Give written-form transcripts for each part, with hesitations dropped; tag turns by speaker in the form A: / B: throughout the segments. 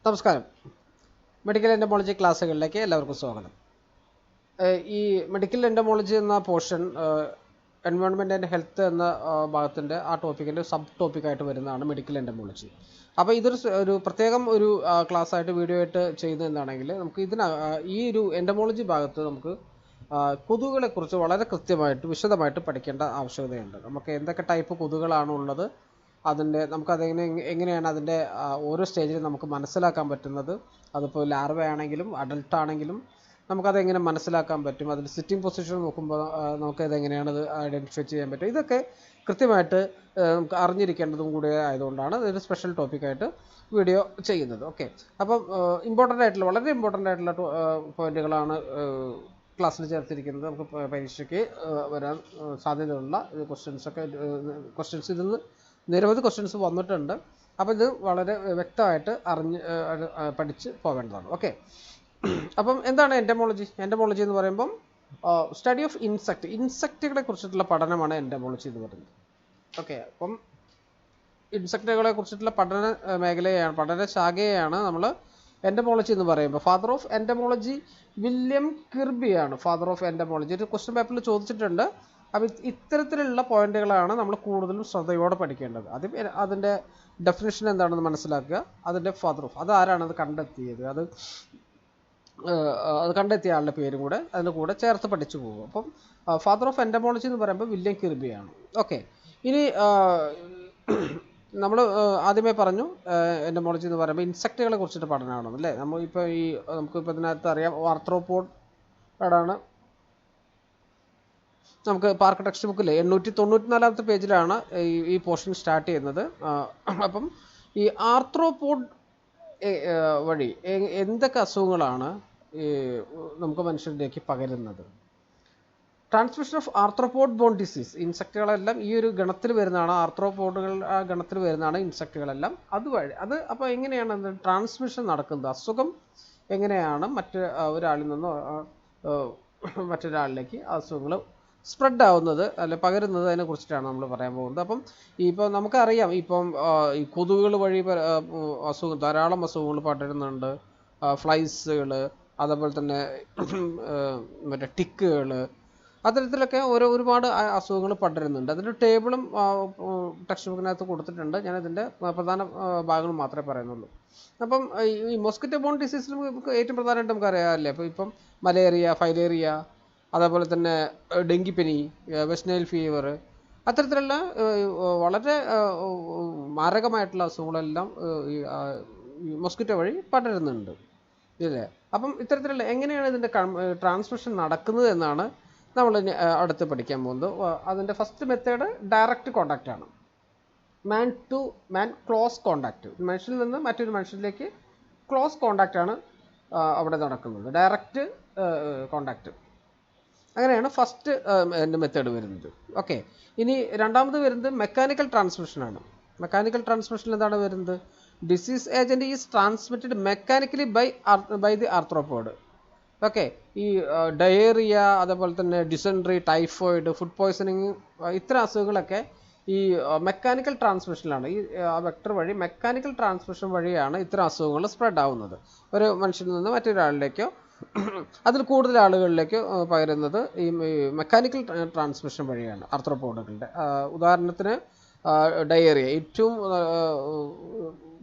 A: നമസ്കാരം. Medical entomology ക്ലാസ്സുകളിലേക്ക് എല്ലാവർക്കും സ്വാഗതം. ഈ മെഡിക്കൽ എൻഡമോളജി എന്ന പോർഷൻ എൻവയോൺമെൻറ്റ് ആൻഡ് ഹെൽത്ത് എന്ന ഭാഗത്തിൻ്റെ ആ ടോപ്പിക്കിൻ്റെ സബ് ടോപ്പിക്കായിട്ട് വരുന്നതാണ് മെഡിക്കൽ എൻഡമോളജി. അപ്പോൾ ഇതൊരു പ്രത്യേകം ഒരു ക്ലാസ്സായിട്ട് വീഡിയോ ആയിട്ട് ചെയ്യുന്നത് എന്താണെങ്കിൽ നമുക്ക് ഈ ഒരു എൻഡമോളജി ഭാഗത്ത് നമുക്ക് കൊതുകുകളെക്കുറിച്ച് വളരെ കൃത്യമായിട്ട് വിശദമായിട്ട് പഠിക്കേണ്ട ആവശ്യകതയുണ്ട്. നമുക്ക് എന്തൊക്കെ ടൈപ്പ് കൊതുകുകളാണ് ഉള്ളത്, എങ്ങനെയാണ് അതിൻ്റെ ഓരോ സ്റ്റേജിലും നമുക്ക് മനസ്സിലാക്കാൻ പറ്റുന്നത്, അതിപ്പോൾ ലാർവ ആണെങ്കിലും അഡൽട്ട് ആണെങ്കിലും നമുക്കതെങ്ങനെ മനസ്സിലാക്കാൻ പറ്റും, അതിൽ സിറ്റിംഗ് പൊസിഷൻ നോക്കുമ്പോൾ നമുക്കതെങ്ങനെയാണ് അത് ഐഡൻറ്റിഫൈ ചെയ്യാൻ പറ്റും, ഇതൊക്കെ കൃത്യമായിട്ട് നമുക്ക് അറിഞ്ഞിരിക്കേണ്ടതും കൂടെ ആയതുകൊണ്ടാണ് ഇതൊരു സ്പെഷ്യൽ ടോപ്പിക്കായിട്ട് വീഡിയോ ചെയ്യുന്നത്. ഓക്കെ, അപ്പം വളരെ ഇമ്പോർട്ടൻ്റ് ആയിട്ടുള്ള പോയിന്റുകളാണ് ക്ലാസ്സിൽ ചേർത്തിരിക്കുന്നത്. നമുക്ക് പരീക്ഷയ്ക്ക് വരാൻ സാധ്യതയുള്ള ക്വസ്റ്റ്യൻസ് ഇതിൽ നിന്ന് നിരവധി ക്വസ്റ്റ്യൻസ് വന്നിട്ടുണ്ട്. അപ്പോൾ ഇത് വളരെ വ്യക്തമായിട്ട് പഠിച്ച് പോകേണ്ടതാണ്. ഓക്കെ, അപ്പം എന്താണ് എൻഡമോളജി എന്ന് പറയുമ്പം സ്റ്റഡി ഓഫ് ഇൻസെക്റ്റുകളെ കുറിച്ചിട്ടുള്ള പഠനമാണ് എൻഡമോളജി എന്ന് പറയുന്നത്. ഓക്കെ, അപ്പം ഇൻസെക്റ്റുകളെ കുറിച്ചിട്ടുള്ള പഠന ശാഖയെയാണ് നമ്മൾ എൻഡമോളജി എന്ന് പറയുമ്പോൾ. ഫാദർ ഓഫ് എൻഡമോളജി വില്യം കിർബിയാണ് ഫാദർ ഓഫ് എൻഡമോളജി. ഒരു ക്വസ്റ്റ്യൻ പേപ്പറിൽ ചോദിച്ചിട്ടുണ്ട്. അപ്പം ഇത്തരത്തിലുള്ള പോയിന്റുകളാണ് നമ്മൾ കൂടുതലും ശ്രദ്ധയോടെ പഠിക്കേണ്ടത്. അതിൻ്റെ ഡെഫിനിഷൻ എന്താണെന്ന് മനസ്സിലാക്കുക, അതിൻ്റെ ഫാദർ ഓഫ് അത് ആരാണ് അത് കണ്ടെത്തിയത്, അത് കണ്ടെത്തിയ ആളുടെ പേരും കൂടെ അതിൻ്റെ കൂടെ ചേർത്ത് പഠിച്ചു പോകും. അപ്പം ഫാദർ ഓഫ് എൻഡമോളജി എന്ന് പറയുമ്പോൾ വില്യം കിർബിയാണ്. ഓക്കെ, ഇനി നമ്മൾ ആദ്യമേ പറഞ്ഞു എൻഡമോളജി എന്ന് പറയുമ്പോൾ ഇൻസെക്റ്റുകളെ കുറിച്ചിട്ട് പഠനമാണ് അല്ലേ. നമുക്കിപ്പോൾ ഇതിനകത്ത് അറിയാം ആർത്രോപോഡാണ്. നമുക്ക് പാർക്ക് ടെക്സ്റ്റ് ബുക്കിൽ 894 പേജിലാണ് ഈ പോർഷൻ സ്റ്റാർട്ട് ചെയ്യുന്നത്. അപ്പം ഈ ആർത്രോപോഡ് വഴി എന്തൊക്കെ അസുഖങ്ങളാണ് നമുക്ക് മനുഷ്യരിലേക്ക് പകരുന്നത്. Transmission of arthropod borne disease. ഇൻസെക്റ്റുകളെല്ലാം ഈ ഒരു ഗണത്തിൽ വരുന്നതാണ്, ആർത്രോപോഡുകൾ ആ ഗണത്തിൽ വരുന്നതാണ് ഇൻസെക്റ്റുകളെല്ലാം. അപ്പോൾ എങ്ങനെയാണ് ട്രാൻസ്മിഷൻ നടക്കുന്നത്, അസുഖം എങ്ങനെയാണ് ഒരാളിൽ നിന്ന് മറ്റൊരാളിലേക്ക് അസുഖങ്ങൾ സ്പ്രെഡ് ആവുന്നത് അല്ലെ പകരുന്നത്, അതിനെ കുറിച്ചിട്ടാണ് നമ്മൾ പറയാൻ പോകുന്നത്. അപ്പം ഇപ്പോൾ നമുക്കറിയാം, ഈ കൊതുകുകൾ വഴി ധാരാളം അസുഖങ്ങൾ പടരുന്നുണ്ട്. ഫ്ലൈസുകൾ, അതേപോലെ തന്നെ മറ്റേ ടിക്കുകൾ, അത്തരത്തിലൊക്കെ ഒരുപാട് അസുഖങ്ങൾ പടരുന്നുണ്ട്. അതിൻ്റെ ടേബിളും ടെക്സ്റ്റ് ബുക്കിനകത്ത് കൊടുത്തിട്ടുണ്ട്. ഞാനതിൻ്റെ പ്രധാന ഭാഗങ്ങൾ മാത്രമേ പറയുന്നുള്ളൂ. അപ്പം ഈ മോസ്കിറ്റോ ബോൺ ഡിസീസിൽ ഏറ്റവും പ്രധാനമായിട്ട് നമുക്കറിയാമല്ലേ, ഇപ്പം മലേറിയ, ഫൈലേറിയ, അതേപോലെ തന്നെ ഡെങ്കിപ്പനി, വെസ്റ്റ് നൈൽ ഫീവർ, അത്തരത്തിലുള്ള വളരെ മാരകമായിട്ടുള്ള അസുഖങ്ങളെല്ലാം ഈ മൊസ്കിറ്റോ വഴി പടരുന്നുണ്ട് ഇല്ലേ. അപ്പം ഇത്തരത്തിലുള്ള എങ്ങനെയാണ് ഇതിൻ്റെ ട്രാൻസ്മിഷൻ നടക്കുന്നത് എന്നാണ് നമ്മൾ അടുത്ത് പഠിക്കാൻ പോകുന്നത്. അതിൻ്റെ ഫസ്റ്റ് മെത്തേഡ് ഡയറക്റ്റ് കോണ്ടാക്റ്റ് ആണ്. Man to man close contact, മനുഷ്യനിൽ നിന്ന് മറ്റൊരു മനുഷ്യരിലേക്ക് ക്ലോസ് കോണ്ടാക്റ്റ് ആണ് അവിടെ നടക്കുന്നത്, ഡയറക്റ്റ് കോണ്ടാക്റ്റ്. അങ്ങനെയാണ് ഫസ്റ്റ് മെത്തേഡ് വരുന്നത്. ഓക്കെ, ഇനി രണ്ടാമത് വരുന്നത് മെക്കാനിക്കൽ ട്രാൻസ്മിഷനാണ്. മെക്കാനിക്കൽ ട്രാൻസ്മിഷനിൽ എന്താണ് വരുന്നത്, disease agent is transmitted mechanically by the arthropod. Okay, ഈ ഡയേറിയ, അതേപോലെ തന്നെ ഡിസെൻട്രി, ടൈഫോയിഡ്, ഫുഡ് പോയ്സണിങ്, ഇത്തരം അസുഖങ്ങളൊക്കെ ഈ മെക്കാനിക്കൽ ട്രാൻസ്മിഷനിലാണ്. ഈ വെക്ടർ വഴി മെക്കാനിക്കൽ ട്രാൻസ്മിഷൻ വഴിയാണ് ഇത്തരം അസുഖങ്ങൾ സ്പ്രെഡ് ആവുന്നത്. ഒരു മനുഷ്യനിൽ നിന്ന് മറ്റൊരാളിലേക്കോ അതിൽ കൂടുതൽ ആളുകളിലേക്ക് പകരുന്നത് ഈ മെക്കാനിക്കൽ ട്രാൻസ്മിഷൻ വഴിയാണ് ആർത്രോപോഡുകളുടെ. ഉദാഹരണത്തിന് ഡയേറിയ ഏറ്റവും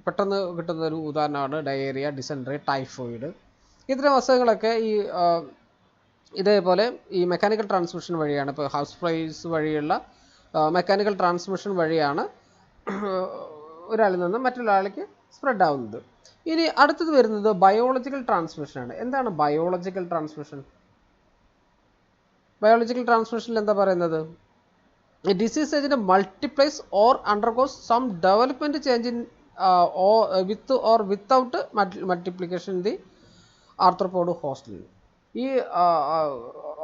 A: പെട്ടെന്ന് കിട്ടുന്ന ഒരു ഉദാഹരണമാണ് ഡയേറിയ, ഡിസെൻട്രി, ടൈഫോയിഡ്. ഇത്തരം അസുഖങ്ങളൊക്കെ ഇതേപോലെ ഈ മെക്കാനിക്കൽ ട്രാൻസ്മിഷൻ വഴിയാണ്. ഇപ്പോൾ ഹൗസ് ഫ്ലൈസ് വഴിയുള്ള മെക്കാനിക്കൽ ട്രാൻസ്മിഷൻ വഴിയാണ് ഒരാളിൽ നിന്ന് മറ്റൊരാളിലേക്ക് സ്പ്രെഡ് ആവുന്നത്. ഇനി അടുത്തത് വരുന്നത് ബയോളജിക്കൽ ട്രാൻസ്മിഷനാണ്. എന്താണ് ബയോളജിക്കൽ ട്രാൻസ്മിഷൻ? ബയോളജിക്കൽ ട്രാൻസ്മിഷനിൽ എന്താ പറയുന്നത്, disease agent multiplies or undergoes some development change in with or without multiplication in the arthropod ഹോസ്റ്റിൽ. ഈ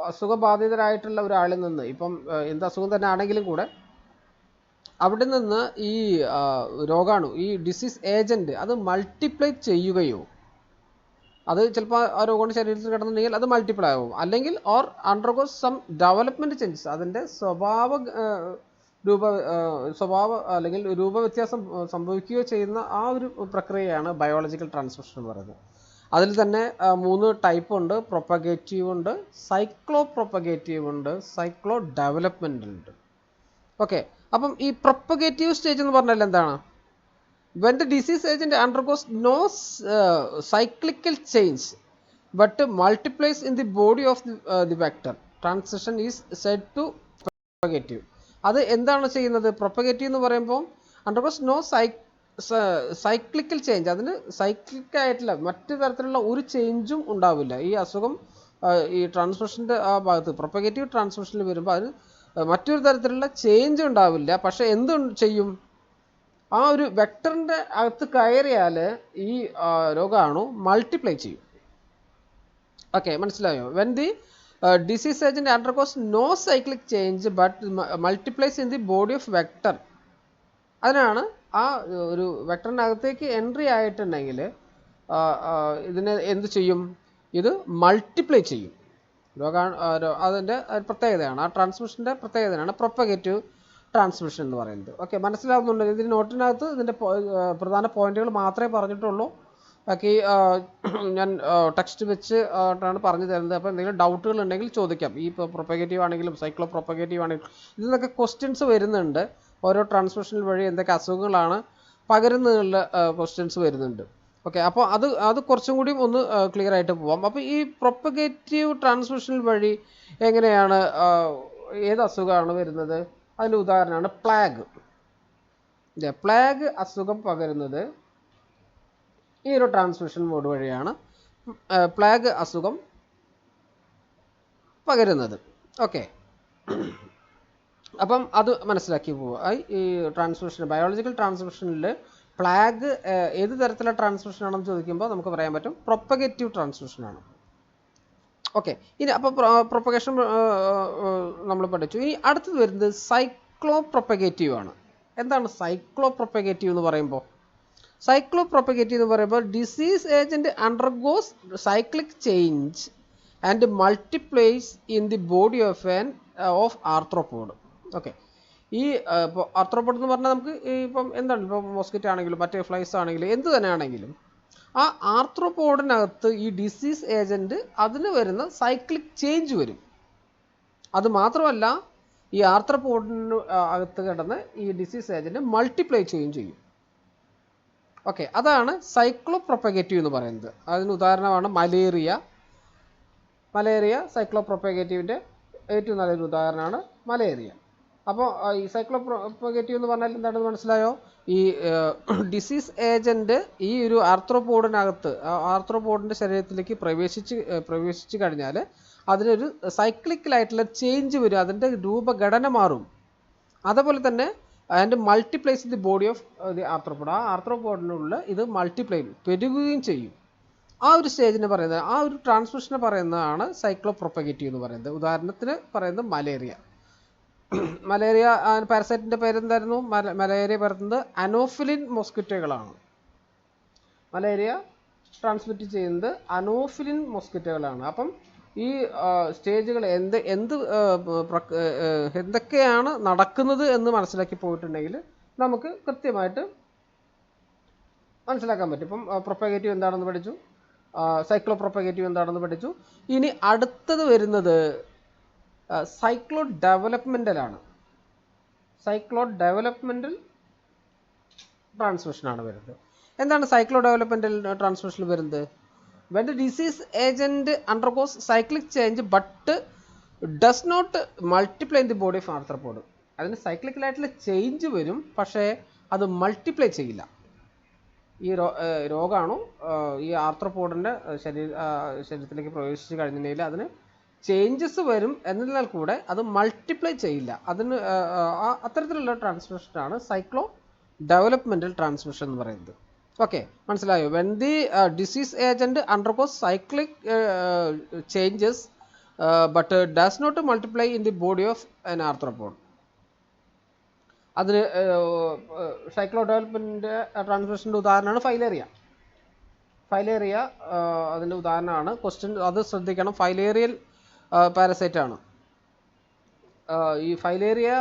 A: അസുഖബാധിതരായിട്ടുള്ള ഒരാളിൽ നിന്ന്, ഇപ്പം എന്ത് അസുഖം തന്നെ ആണെങ്കിലും കൂടെ, അവിടെ നിന്ന് ഈ രോഗാണു, ഈ ഡിസീസ് ഏജൻറ്റ് അത് മൾട്ടിപ്ലൈ ചെയ്യുകയോ, അത് ചിലപ്പോൾ ആ രോഗം ശരീരത്തിൽ കിടന്നുണ്ടെങ്കിൽ അത് മൾട്ടിപ്ലൈ ആവും, അല്ലെങ്കിൽ or undergoes some development changes, അതിൻ്റെ സ്വഭാവ സ്വഭാവ അല്ലെങ്കിൽ രൂപവ്യത്യാസം സംഭവിക്കുകയോ ചെയ്യുന്ന ആ ഒരു പ്രക്രിയയാണ് ബയോളജിക്കൽ ട്രാൻസ്മിഷൻ എന്ന് പറയുന്നത്. അതിൽ തന്നെ 3 ടൈപ്പ് ഉണ്ട്. പ്രൊപ്പഗേറ്റീവ് ഉണ്ട്, സൈക്ലോ പ്രൊപ്പഗേറ്റീവ് ഉണ്ട്, സൈക്ലോ ഡെവലപ്മെൻ്റൽ ഉണ്ട്. ഓക്കെ, അപ്പം ഈ പ്രൊപ്പഗേറ്റീവ് സ്റ്റേജ് എന്ന് പറഞ്ഞാൽ എന്താണ്? When the disease agent undergoes no cyclical change but multiplies in the body of the vector, transition is said to propagative. അത് എന്താണ് ചെയ്യുന്നത്? പ്രൊപ്പഗേറ്റീവ് എന്ന് പറയുമ്പോൾ undergoes no cyclical change, അതിന് സൈക്ലിക് ആയിട്ടില്ല, മറ്റു തരത്തിലുള്ള ഒരു ചേഞ്ചും ഉണ്ടാവില്ല. ഈ അസുഖം ഈ ട്രാൻസ്മിഷൻ്റെ ആ ഭാഗത്ത് പ്രൊപ്പഗേറ്റീവ് ട്രാൻസ്മിഷനിൽ വരുമ്പോൾ അതിന് മറ്റൊരു തരത്തിലുള്ള ചേഞ്ച് ഉണ്ടാവില്ല. പക്ഷേ എന്ത് ചെയ്യും? ആ ഒരു വെക്ടറിൻ്റെ അകത്ത് കയറിയാൽ ഈ രോഗാണു മൾട്ടിപ്ലൈ ചെയ്യും. ഓക്കെ, മനസ്സിലായോ? When the disease agent undergoes no cyclic change but multiplies in the body of vector, അതിനാണ് ആ ഒരു വെക്ടറിനകത്തേക്ക് എൻട്രി ആയിട്ടുണ്ടെങ്കിൽ ഇതിനെ എന്ത് ചെയ്യും? ഇത് മൾട്ടിപ്ലൈ ചെയ്യും. അതിൻ്റെ പ്രത്യേകതയാണ്, ആ ട്രാൻസ്മിഷൻ്റെ പ്രത്യേകതയാണ് പ്രൊപ്പഗേറ്റീവ് ട്രാൻസ്മിഷൻ എന്ന് പറയുന്നത്. ഓക്കെ, മനസ്സിലാവുന്നുണ്ട്? ഇതിന് നോട്ടിനകത്ത് ഇതിൻ്റെ പ്രധാന പോയിന്റുകൾ മാത്രമേ പറഞ്ഞിട്ടുള്ളൂ. ബാക്കി ഞാൻ ടെക്സ്റ്റ് വെച്ച് ആണ് പറഞ്ഞു തരുന്നത്. അപ്പോൾ എന്തെങ്കിലും ഡൗട്ടുകൾ ഉണ്ടെങ്കിൽ ചോദിക്കാം. ഈ പ്രൊപ്പഗേറ്റീവ് ആണെങ്കിലും സൈക്ലോ പ്രൊപ്പഗേറ്റീവ് ആണെങ്കിലും ഇതിനൊക്കെ ക്വസ്റ്റ്യൻസ് വരുന്നുണ്ട്. ഓരോ ട്രാൻസ്മിഷൻ വഴി എന്തൊക്കെ അസുഖങ്ങളാണ് പകരുന്നതിനുള്ള ക്വസ്റ്റ്യൻസ് വരുന്നുണ്ട്. ഓക്കെ, അപ്പോൾ അത് കുറച്ചും കൂടി ഒന്ന് ക്ലിയർ ആയിട്ട് പോവാം. അപ്പോൾ ഈ പ്രൊപ്പഗേറ്റീവ് ട്രാൻസ്മിഷൻ വഴി എങ്ങനെയാണ് ഏത് അസുഖമാണ് വരുന്നത്? അതിൻ്റെ ഉദാഹരണമാണ് പ്ലാഗ്. പ്ലാഗ് അസുഖം പകരുന്നത് ഈ ഒരു ട്രാൻസ്മിഷൻ മോഡ് വഴിയാണ് പ്ലാഗ് അസുഖം പകരുന്നത്. ഓക്കെ, അപ്പം അത് മനസ്സിലാക്കി പോവുക. ഈ ട്രാൻസ്മിഷൻ, ബയോളജിക്കൽ ട്രാൻസ്മിഷനിൽ പ്ലാഗ് ഏത് തരത്തിലുള്ള ട്രാൻസ്മിഷൻ ആണെന്ന് ചോദിക്കുമ്പോൾ നമുക്ക് പറയാൻ പറ്റും പ്രൊപ്പഗേറ്റീവ് ട്രാൻസ്മിഷനാണ്. ഓക്കെ, ഇനി അപ്പോൾ പ്രൊപ്പഗേഷൻ നമ്മൾ പഠിച്ചു. ഇനി അടുത്തത് വരുന്നത് സൈക്ലോ പ്രൊപ്പഗേറ്റീവ് ആണ്. എന്താണ് സൈക്ലോ പ്രൊപ്പഗേറ്റീവ് എന്ന് പറയുമ്പോൾ? സൈക്ലോ പ്രൊപ്പഗേറ്റീവ് എന്ന് പറയുമ്പോൾ disease agent undergoes cyclic change and multiplies in the body of arthropod. Okay, ഈ ഇപ്പോൾ ആർത്രോപോഡ് എന്ന് പറഞ്ഞാൽ നമുക്ക് ഇപ്പം എന്താണ്, ഇപ്പോൾ മോസ്കിറ്റോ ആണെങ്കിലും മറ്റേ ഫ്ലൈസ് ആണെങ്കിലും എന്ത് തന്നെ ആണെങ്കിലും ആ ആർത്രോപോഡിനകത്ത് ഈ ഡിസീസ് ഏജൻറ്റ് അതിന് വരുന്ന സൈക്ലിക് ചേഞ്ച് വരും. അത് മാത്രമല്ല ഈ ആർത്രോപോഡിന് അകത്ത് കിടന്ന് ഈ ഡിസീസ് ഏജൻറ്റ് മൾട്ടിപ്ലൈ ചെയ്യുകയും ചെയ്യും. ഓക്കെ, അതാണ് സൈക്ലോ പ്രൊപ്പഗേറ്റീവ് എന്ന് പറയുന്നത്. അതിന് ഉദാഹരണമാണ് മലേറിയ സൈക്ലോ പ്രൊപ്പഗേറ്റീവിൻ്റെ ഏറ്റവും നല്ലൊരു ഉദാഹരണമാണ് മലേറിയ. അപ്പോൾ ഈ സൈക്ലോ പ്രൊപ്പഗേറ്റീവ് എന്ന് പറഞ്ഞാൽ എന്താണെന്ന് മനസ്സിലായോ? ഈ ഡിസീസ് ഏജൻറ്റ് ഈ ഒരു ആർത്രോപോഡിനകത്ത് ആർത്രോപോഡിൻ്റെ ശരീരത്തിലേക്ക് പ്രവേശിച്ച് കഴിഞ്ഞാൽ അതിനൊരു സൈക്ലിക്കലായിട്ടുള്ള ചേഞ്ച് വരും, അതിൻ്റെ രൂപഘടന മാറും. അതേപോലെ തന്നെ അതിൻ്റെ multiplies the body of the arthropod, ആ ആർത്രോപോഡിനുള്ള ഇത് മൾട്ടിപ്ലൈ പെരുകുകയും ചെയ്യും. ആ ഒരു സ്റ്റേജിനെ പറയുന്നത്, ആ ഒരു ട്രാൻസ്മിഷനെ പറയുന്നതാണ് സൈക്ലോ പ്രൊപ്പഗേറ്റീവ് എന്ന് പറയുന്നത്. ഉദാഹരണത്തിന് പറയുന്നത് മലേറിയ പാരസൈറ്റിൻ്റെ പേരെന്തായിരുന്നു? മലേറിയ പറയുന്നത് അനോഫിലിൻ മോസ്കിറ്റോകളാണ്. മലേറിയ ട്രാൻസ്മിറ്റ് ചെയ്യുന്നത് അനോഫിലിൻ മോസ്കിറ്റോകളാണ്. അപ്പം ഈ സ്റ്റേജുകൾ എന്തൊക്കെയാണ് നടക്കുന്നത് എന്ന് മനസ്സിലാക്കി പോയിട്ടുണ്ടെങ്കിൽ നമുക്ക് കൃത്യമായിട്ട് മനസ്സിലാക്കാൻ പറ്റും. ഇപ്പം പ്രൊപ്പഗേറ്റീവ് എന്താണെന്ന് പഠിച്ചു, സൈക്ലോ പ്രൊപ്പഗേറ്റീവ് എന്താണെന്ന് പഠിച്ചു. ഇനി അടുത്തത് വരുന്നത് സൈക്ലോ ഡെവലപ്മെൻ്റലാണ്. സൈക്ലോ ഡെവലപ്മെൻ്റൽ ട്രാൻസ്മിഷനാണ് വരുന്നത്. എന്താണ് സൈക്ലോ ഡെവലപ്മെൻ്റൽ ട്രാൻസ്മിഷനിൽ വരുന്നത്? When the disease agent undergoes cyclic change but does not multiply in the body of arthropod, അതിന് സൈക്ലിക്കലായിട്ടുള്ള ചേഞ്ച് വരും, പക്ഷേ അത് മൾട്ടിപ്ലൈ ചെയ്യില്ല. ഈ രോഗാണു ഈ ആർത്രോപോഡിൻ്റെ ശരീരത്തിലേക്ക് പ്രവേശിച്ച് കഴിഞ്ഞിട്ടുണ്ടെങ്കിൽ അതിന് ചേഞ്ചസ് വരും, എന്നതിനാൽ കൂടെ അത് മൾട്ടിപ്ലൈ ചെയ്യില്ല. അതിന് അത്തരത്തിലുള്ള ട്രാൻസ്മിഷനാണ് സൈക്ലോ ഡെവലപ്മെൻ്റൽ ട്രാൻസ്മിഷൻ എന്ന് പറയുന്നത്. ഓക്കെ, മനസ്സിലായോ? When the disease agent undergoes cyclic changes but does not multiply in the body of an arthropod. അതിന് സൈക്ലോ ഡെവലപ്മെൻ്റ് ട്രാൻസ്മിഷൻ്റെ ഉദാഹരണമാണ് ഫൈലേറിയ അതിൻ്റെ ഉദാഹരണമാണ്. ക്വസ്റ്റ്യൻ അത് ശ്രദ്ധിക്കണം, ഫൈലേറിയൽ പാരസൈറ്റ് ആണ്. ഈ ഫൈലേറിയ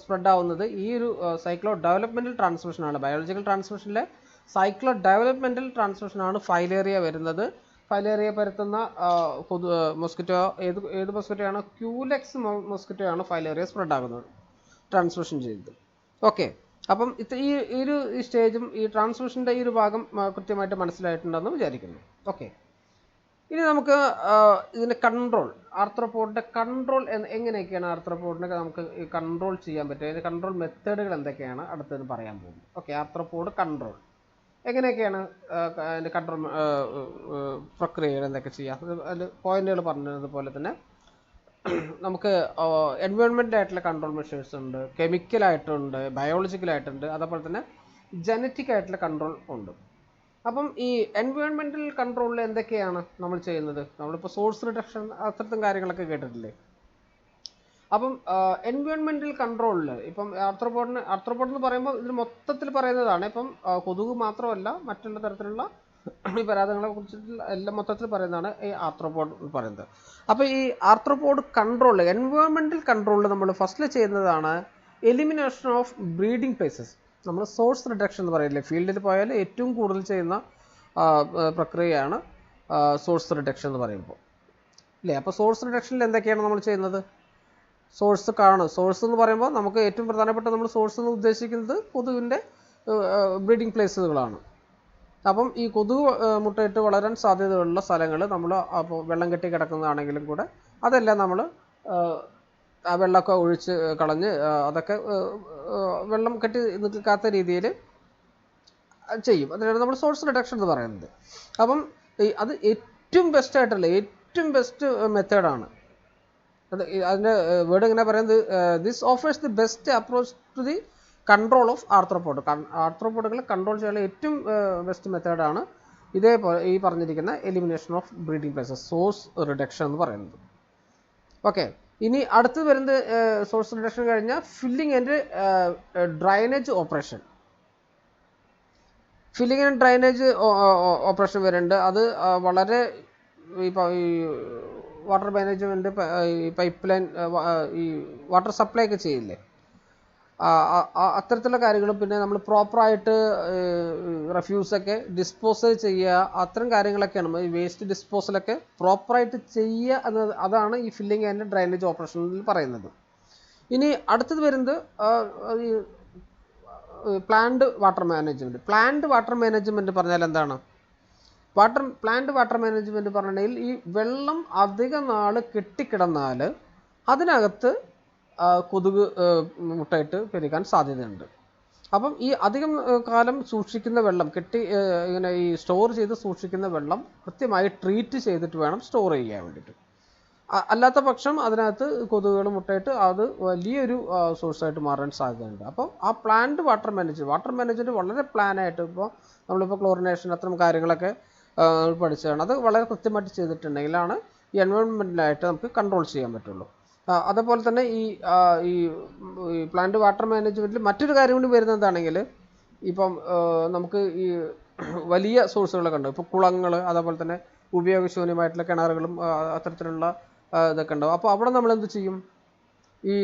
A: സ്പ്രെഡ് ആവുന്നത് ഈ ഒരു സൈക്ലോ ഡെവലപ്മെൻറ്റൽ ട്രാൻസ്മിഷനാണ്. ബയോളജിക്കൽ ട്രാൻസ്മിഷനിലെ സൈക്ലോ ഡെവലപ്മെൻറ്റൽ ട്രാൻസ്മിഷനാണ് ഫൈലേറിയ വരുന്നത്. ഫൈലേറിയ പരത്തുന്ന മൊസ്കിറ്റോ ഏത് മൊസ്കിറ്റോ ആണ്? ക്യൂലെക്സ് മൊസ്കിറ്റോ ആണ് ഫൈലേറിയ സ്പ്രെഡ് ആകുന്നത്, ട്രാൻസ്മിഷൻ ചെയ്യുന്നത്. ഓക്കെ, അപ്പം ഈ ഒരു സ്റ്റേജും ഈ ട്രാൻസ്മിഷൻ്റെ ഈ ഒരു ഭാഗം കൃത്യമായിട്ട് മനസ്സിലായിട്ടുണ്ടെന്ന് വിചാരിക്കുന്നു. ഓക്കെ, ഇനി നമുക്ക് ഇതിൻ്റെ കൺട്രോൾ, ആർത്രോപോഡിൻ്റെ കൺട്രോൾ എങ്ങനെയൊക്കെയാണ് ആർത്രോപോഡിനെ നമുക്ക് കൺട്രോൾ ചെയ്യാൻ പറ്റുക, അതിൻ്റെ കൺട്രോൾ മെത്തേഡുകൾ എന്തൊക്കെയാണ് അടുത്തത് പറയാൻ പോകുന്നത്. ഓക്കെ, ആർത്രോപോഡ് കൺട്രോൾ എങ്ങനെയൊക്കെയാണ് അതിൻ്റെ കൺട്രോൾ പ്രക്രിയകൾ എന്തൊക്കെ ചെയ്യാം, അതിൽ പോയിന്റുകൾ പറഞ്ഞതുപോലെ തന്നെ നമുക്ക് എൻവയോൺമെൻ്റ് ആയിട്ടുള്ള കൺട്രോൾ മെഷേഴ്സ് ഉണ്ട്, കെമിക്കലായിട്ടുണ്ട്, ബയോളജിക്കലായിട്ടുണ്ട്, അതേപോലെ തന്നെ ജനറ്റിക് ആയിട്ടുള്ള കൺട്രോൾ ഉണ്ട്. അപ്പം ഈ എൻവയോൺമെൻറ്റൽ കൺട്രോളിൽ എന്തൊക്കെയാണ് നമ്മൾ ചെയ്യുന്നത്? നമ്മളിപ്പോൾ സോഴ്സ് റിഡക്ഷൻ അത്തരത്തിലും കാര്യങ്ങളൊക്കെ കേട്ടിട്ടില്ലേ? അപ്പം എൻവയോൺമെൻറ്റൽ കൺട്രോളിൽ ഇപ്പം ആർത്രോപോഡ് എന്ന് പറയുമ്പോൾ ഇതിൽ മൊത്തത്തിൽ പറയുന്നതാണ്. ഇപ്പം കൊതുക് മാത്രമല്ല, മറ്റുള്ള തരത്തിലുള്ള ഈ പരാതങ്ങളെ കുറിച്ചിട്ടുള്ള എല്ലാം മൊത്തത്തിൽ പറയുന്നതാണ് ഈ ആർത്രോപോഡ് പറയുന്നത്. അപ്പോൾ ഈ ആർത്രോപോഡ് കൺട്രോൾ, എൻവയോൺമെൻറ്റൽ കൺട്രോളിൽ നമ്മൾ ഫസ്റ്റിൽ ചെയ്യുന്നതാണ് എലിമിനേഷൻ ഓഫ് ബ്രീഡിംഗ് പ്ലേസസ്. നമ്മൾ സോഴ്സ് റിഡക്ഷൻ എന്ന് പറയില്ലേ, ഫീൽഡിൽ പോയാൽ ഏറ്റവും കൂടുതൽ ചെയ്യുന്ന പ്രക്രിയയാണ് സോഴ്സ് റിഡക്ഷൻ എന്ന് പറയുമ്പോൾ അല്ലേ. അപ്പോൾ സോഴ്സ് റിഡക്ഷനിൽ എന്തൊക്കെയാണ് നമ്മൾ ചെയ്യുന്നത്? സോഴ്സ് എന്ന് പറയുമ്പോൾ നമുക്ക് ഏറ്റവും പ്രധാനപ്പെട്ട നമ്മൾ സോഴ്സ് എന്ന് ഉദ്ദേശിക്കുന്നത് കൊതുകിൻ്റെ ബ്രീഡിംഗ് പ്ലേസുകളാണ്. അപ്പം ഈ കൊതുക് മുട്ടയിട്ട് വളരാൻ സാധ്യതയുള്ള സ്ഥലങ്ങൾ നമ്മൾ അപ്പോൾ വെള്ളം കെട്ടി കിടക്കുന്നതാണെങ്കിലും കൂടെ അതെല്ലാം നമ്മൾ ആ വെള്ളമൊക്കെ ഒഴിച്ച് കളഞ്ഞ് അതൊക്കെ വെള്ളം കെട്ടി നിൽക്കാത്ത രീതിയിൽ ചെയ്യും. അതിനാണ് നമ്മൾ സോഴ്സ് റിഡക്ഷൻ എന്ന് പറയുന്നത്. അപ്പം അത് ഏറ്റവും ബെസ്റ്റ് മെത്തേഡാണ്. അതിൻ്റെ വേർഡ് എങ്ങനെ പറയുന്നത്? This offers the best approach to the control of arthropod. ആർത്രോപോഡുകളെ കൺട്രോൾ ചെയ്യാനുള്ള ഏറ്റവും ബെസ്റ്റ് മെത്തേഡാണ് ഇതേപോലെ ഈ പറഞ്ഞിരിക്കുന്ന elimination of breeding places, source reduction എന്ന് പറയുന്നത്. ഓക്കെ, ഇനി അടുത്തത് വരുന്നത് സോഴ്സ് റിഡക്ഷൻ കഴിഞ്ഞാൽ filling and drainage operation. Filling and drainage operation വരുന്നുണ്ട്. അത് വളരെ ഈ വാട്ടർ മാനേജ്മെൻറ്റ്, ഈ പൈപ്പ് ലൈൻ, ഈ വാട്ടർ സപ്ലൈ ഒക്കെ ചെയ്യില്ലേ, അത്തരത്തിലുള്ള കാര്യങ്ങളും പിന്നെ നമ്മൾ പ്രോപ്പറായിട്ട് റെഫ്യൂസൊക്കെ ഡിസ്പോസൽ ചെയ്യുക, അത്തരം കാര്യങ്ങളൊക്കെയാണ് ഈ വേസ്റ്റ് ഡിസ്പോസലൊക്കെ പ്രോപ്പറായിട്ട് ചെയ്യുക എന്നത്. അതാണ് ഈ ഫില്ലിംഗ് ആൻഡ് ഡ്രൈനേജ് ഓപ്പറേഷനിൽ പറയുന്നത്. ഇനി അടുത്തത് വരുന്നത് പ്ലാന്റ് വാട്ടർ മാനേജ്മെൻറ്റ് പറഞ്ഞാൽ എന്താണ്? പ്ലാന്റ് വാട്ടർ മാനേജ്മെൻറ്റ് പറഞ്ഞിട്ടുണ്ടെങ്കിൽ ഈ വെള്ളം അധിക നാൾ കെട്ടിക്കിടന്നാൽ അതിനകത്ത് കൊതുക് മുട്ടയിട്ട് പെരുകാൻ സാധ്യതയുണ്ട്. അപ്പം ഈ അധികം കാലം സൂക്ഷിക്കുന്ന വെള്ളം ഇങ്ങനെ ഈ സ്റ്റോർ ചെയ്ത് സൂക്ഷിക്കുന്ന വെള്ളം കൃത്യമായി ട്രീറ്റ് ചെയ്തിട്ട് വേണം സ്റ്റോർ ചെയ്യാൻ വേണ്ടിയിട്ട്. അല്ലാത്ത പക്ഷം അതിനകത്ത് കൊതുകുകൾ മുട്ടയിട്ട് അത് വലിയൊരു സോഴ്സായിട്ട് മാറാൻ സാധ്യതയുണ്ട്. അപ്പം ആ പ്ലാന്റ് വാട്ടർ മാനേജ്മെൻറ്റ് വളരെ പ്ലാനായിട്ട് നമ്മളിപ്പോൾ ക്ലോറിനേഷൻ അത്തരം കാര്യങ്ങളൊക്കെ പഠിച്ചതാണ്. അത് വളരെ കൃത്യമായിട്ട് ചെയ്തിട്ടുണ്ടെങ്കിലാണ് ഈ എൻവയോൺമെൻറ്റിലായിട്ട് നമുക്ക് കൺട്രോൾ ചെയ്യാൻ പറ്റുള്ളൂ. അതേപോലെ തന്നെ ഈ പ്ലാന്റ് വാട്ടർ മാനേജ്മെൻറ്റിൽ മറ്റൊരു കാര്യം കൂടി വരുന്നതാണെങ്കിൽ ഇപ്പം നമുക്ക് ഈ വലിയ സോഴ്സുകളൊക്കെ ഉണ്ട്. ഇപ്പോൾ കുളങ്ങൾ, അതേപോലെ തന്നെ ഉപയോഗശൂന്യമായിട്ടുള്ള കിണറുകളും അത്തരത്തിലുള്ള ഇതൊക്കെ ഉണ്ടാവും. അപ്പോൾ അവിടെ നമ്മളെന്ത് ചെയ്യും? ഈ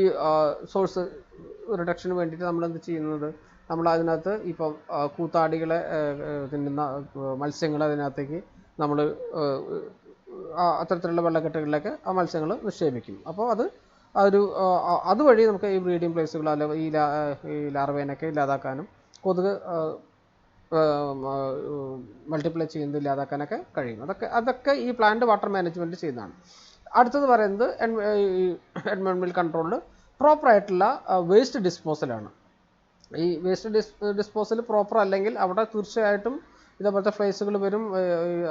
A: സോഴ്സ് റിഡക്ഷന് വേണ്ടിയിട്ട് നമ്മളെന്ത് ചെയ്യുന്നത്? നമ്മൾ അതിനകത്ത് ഇപ്പം കൂത്താടികളെ തിന്നുന്ന മത്സ്യങ്ങൾ അതിനകത്തേക്ക് നമ്മൾ അത്തരത്തിലുള്ള വെള്ളക്കെട്ടുകളിലൊക്കെ ആ മത്സ്യങ്ങൾ നിക്ഷേപിക്കും. അപ്പോൾ അതുവഴി നമുക്ക് ഈ ബ്രീഡിംഗ് പ്ലേസുകൾ അല്ലെങ്കിൽ ഈ ലാർവേനൊക്കെ ഇല്ലാതാക്കാനും കൊതുക് മൾട്ടിപ്ലൈ ചെയ്യുന്നത് ഇല്ലാതാക്കാനൊക്കെ കഴിയും. അതൊക്കെ ഈ പ്ലാന്റ് വാട്ടർ മാനേജ്മെൻറ്റ് ചെയ്യുന്നതാണ്. അടുത്തത് പറയുന്നത് എൻവയോൺമെൻറ്റൽ കൺട്രോളിൽ പ്രോപ്പറായിട്ടുള്ള വേസ്റ്റ് ഡിസ്പോസലാണ്. ഈ വേസ്റ്റ് ഡിസ്പോസൽ പ്രോപ്പർ അല്ലെങ്കിൽ അവിടെ തീർച്ചയായിട്ടും ഇതേപോലത്തെ ഫ്ലൈസുകൾ വരും.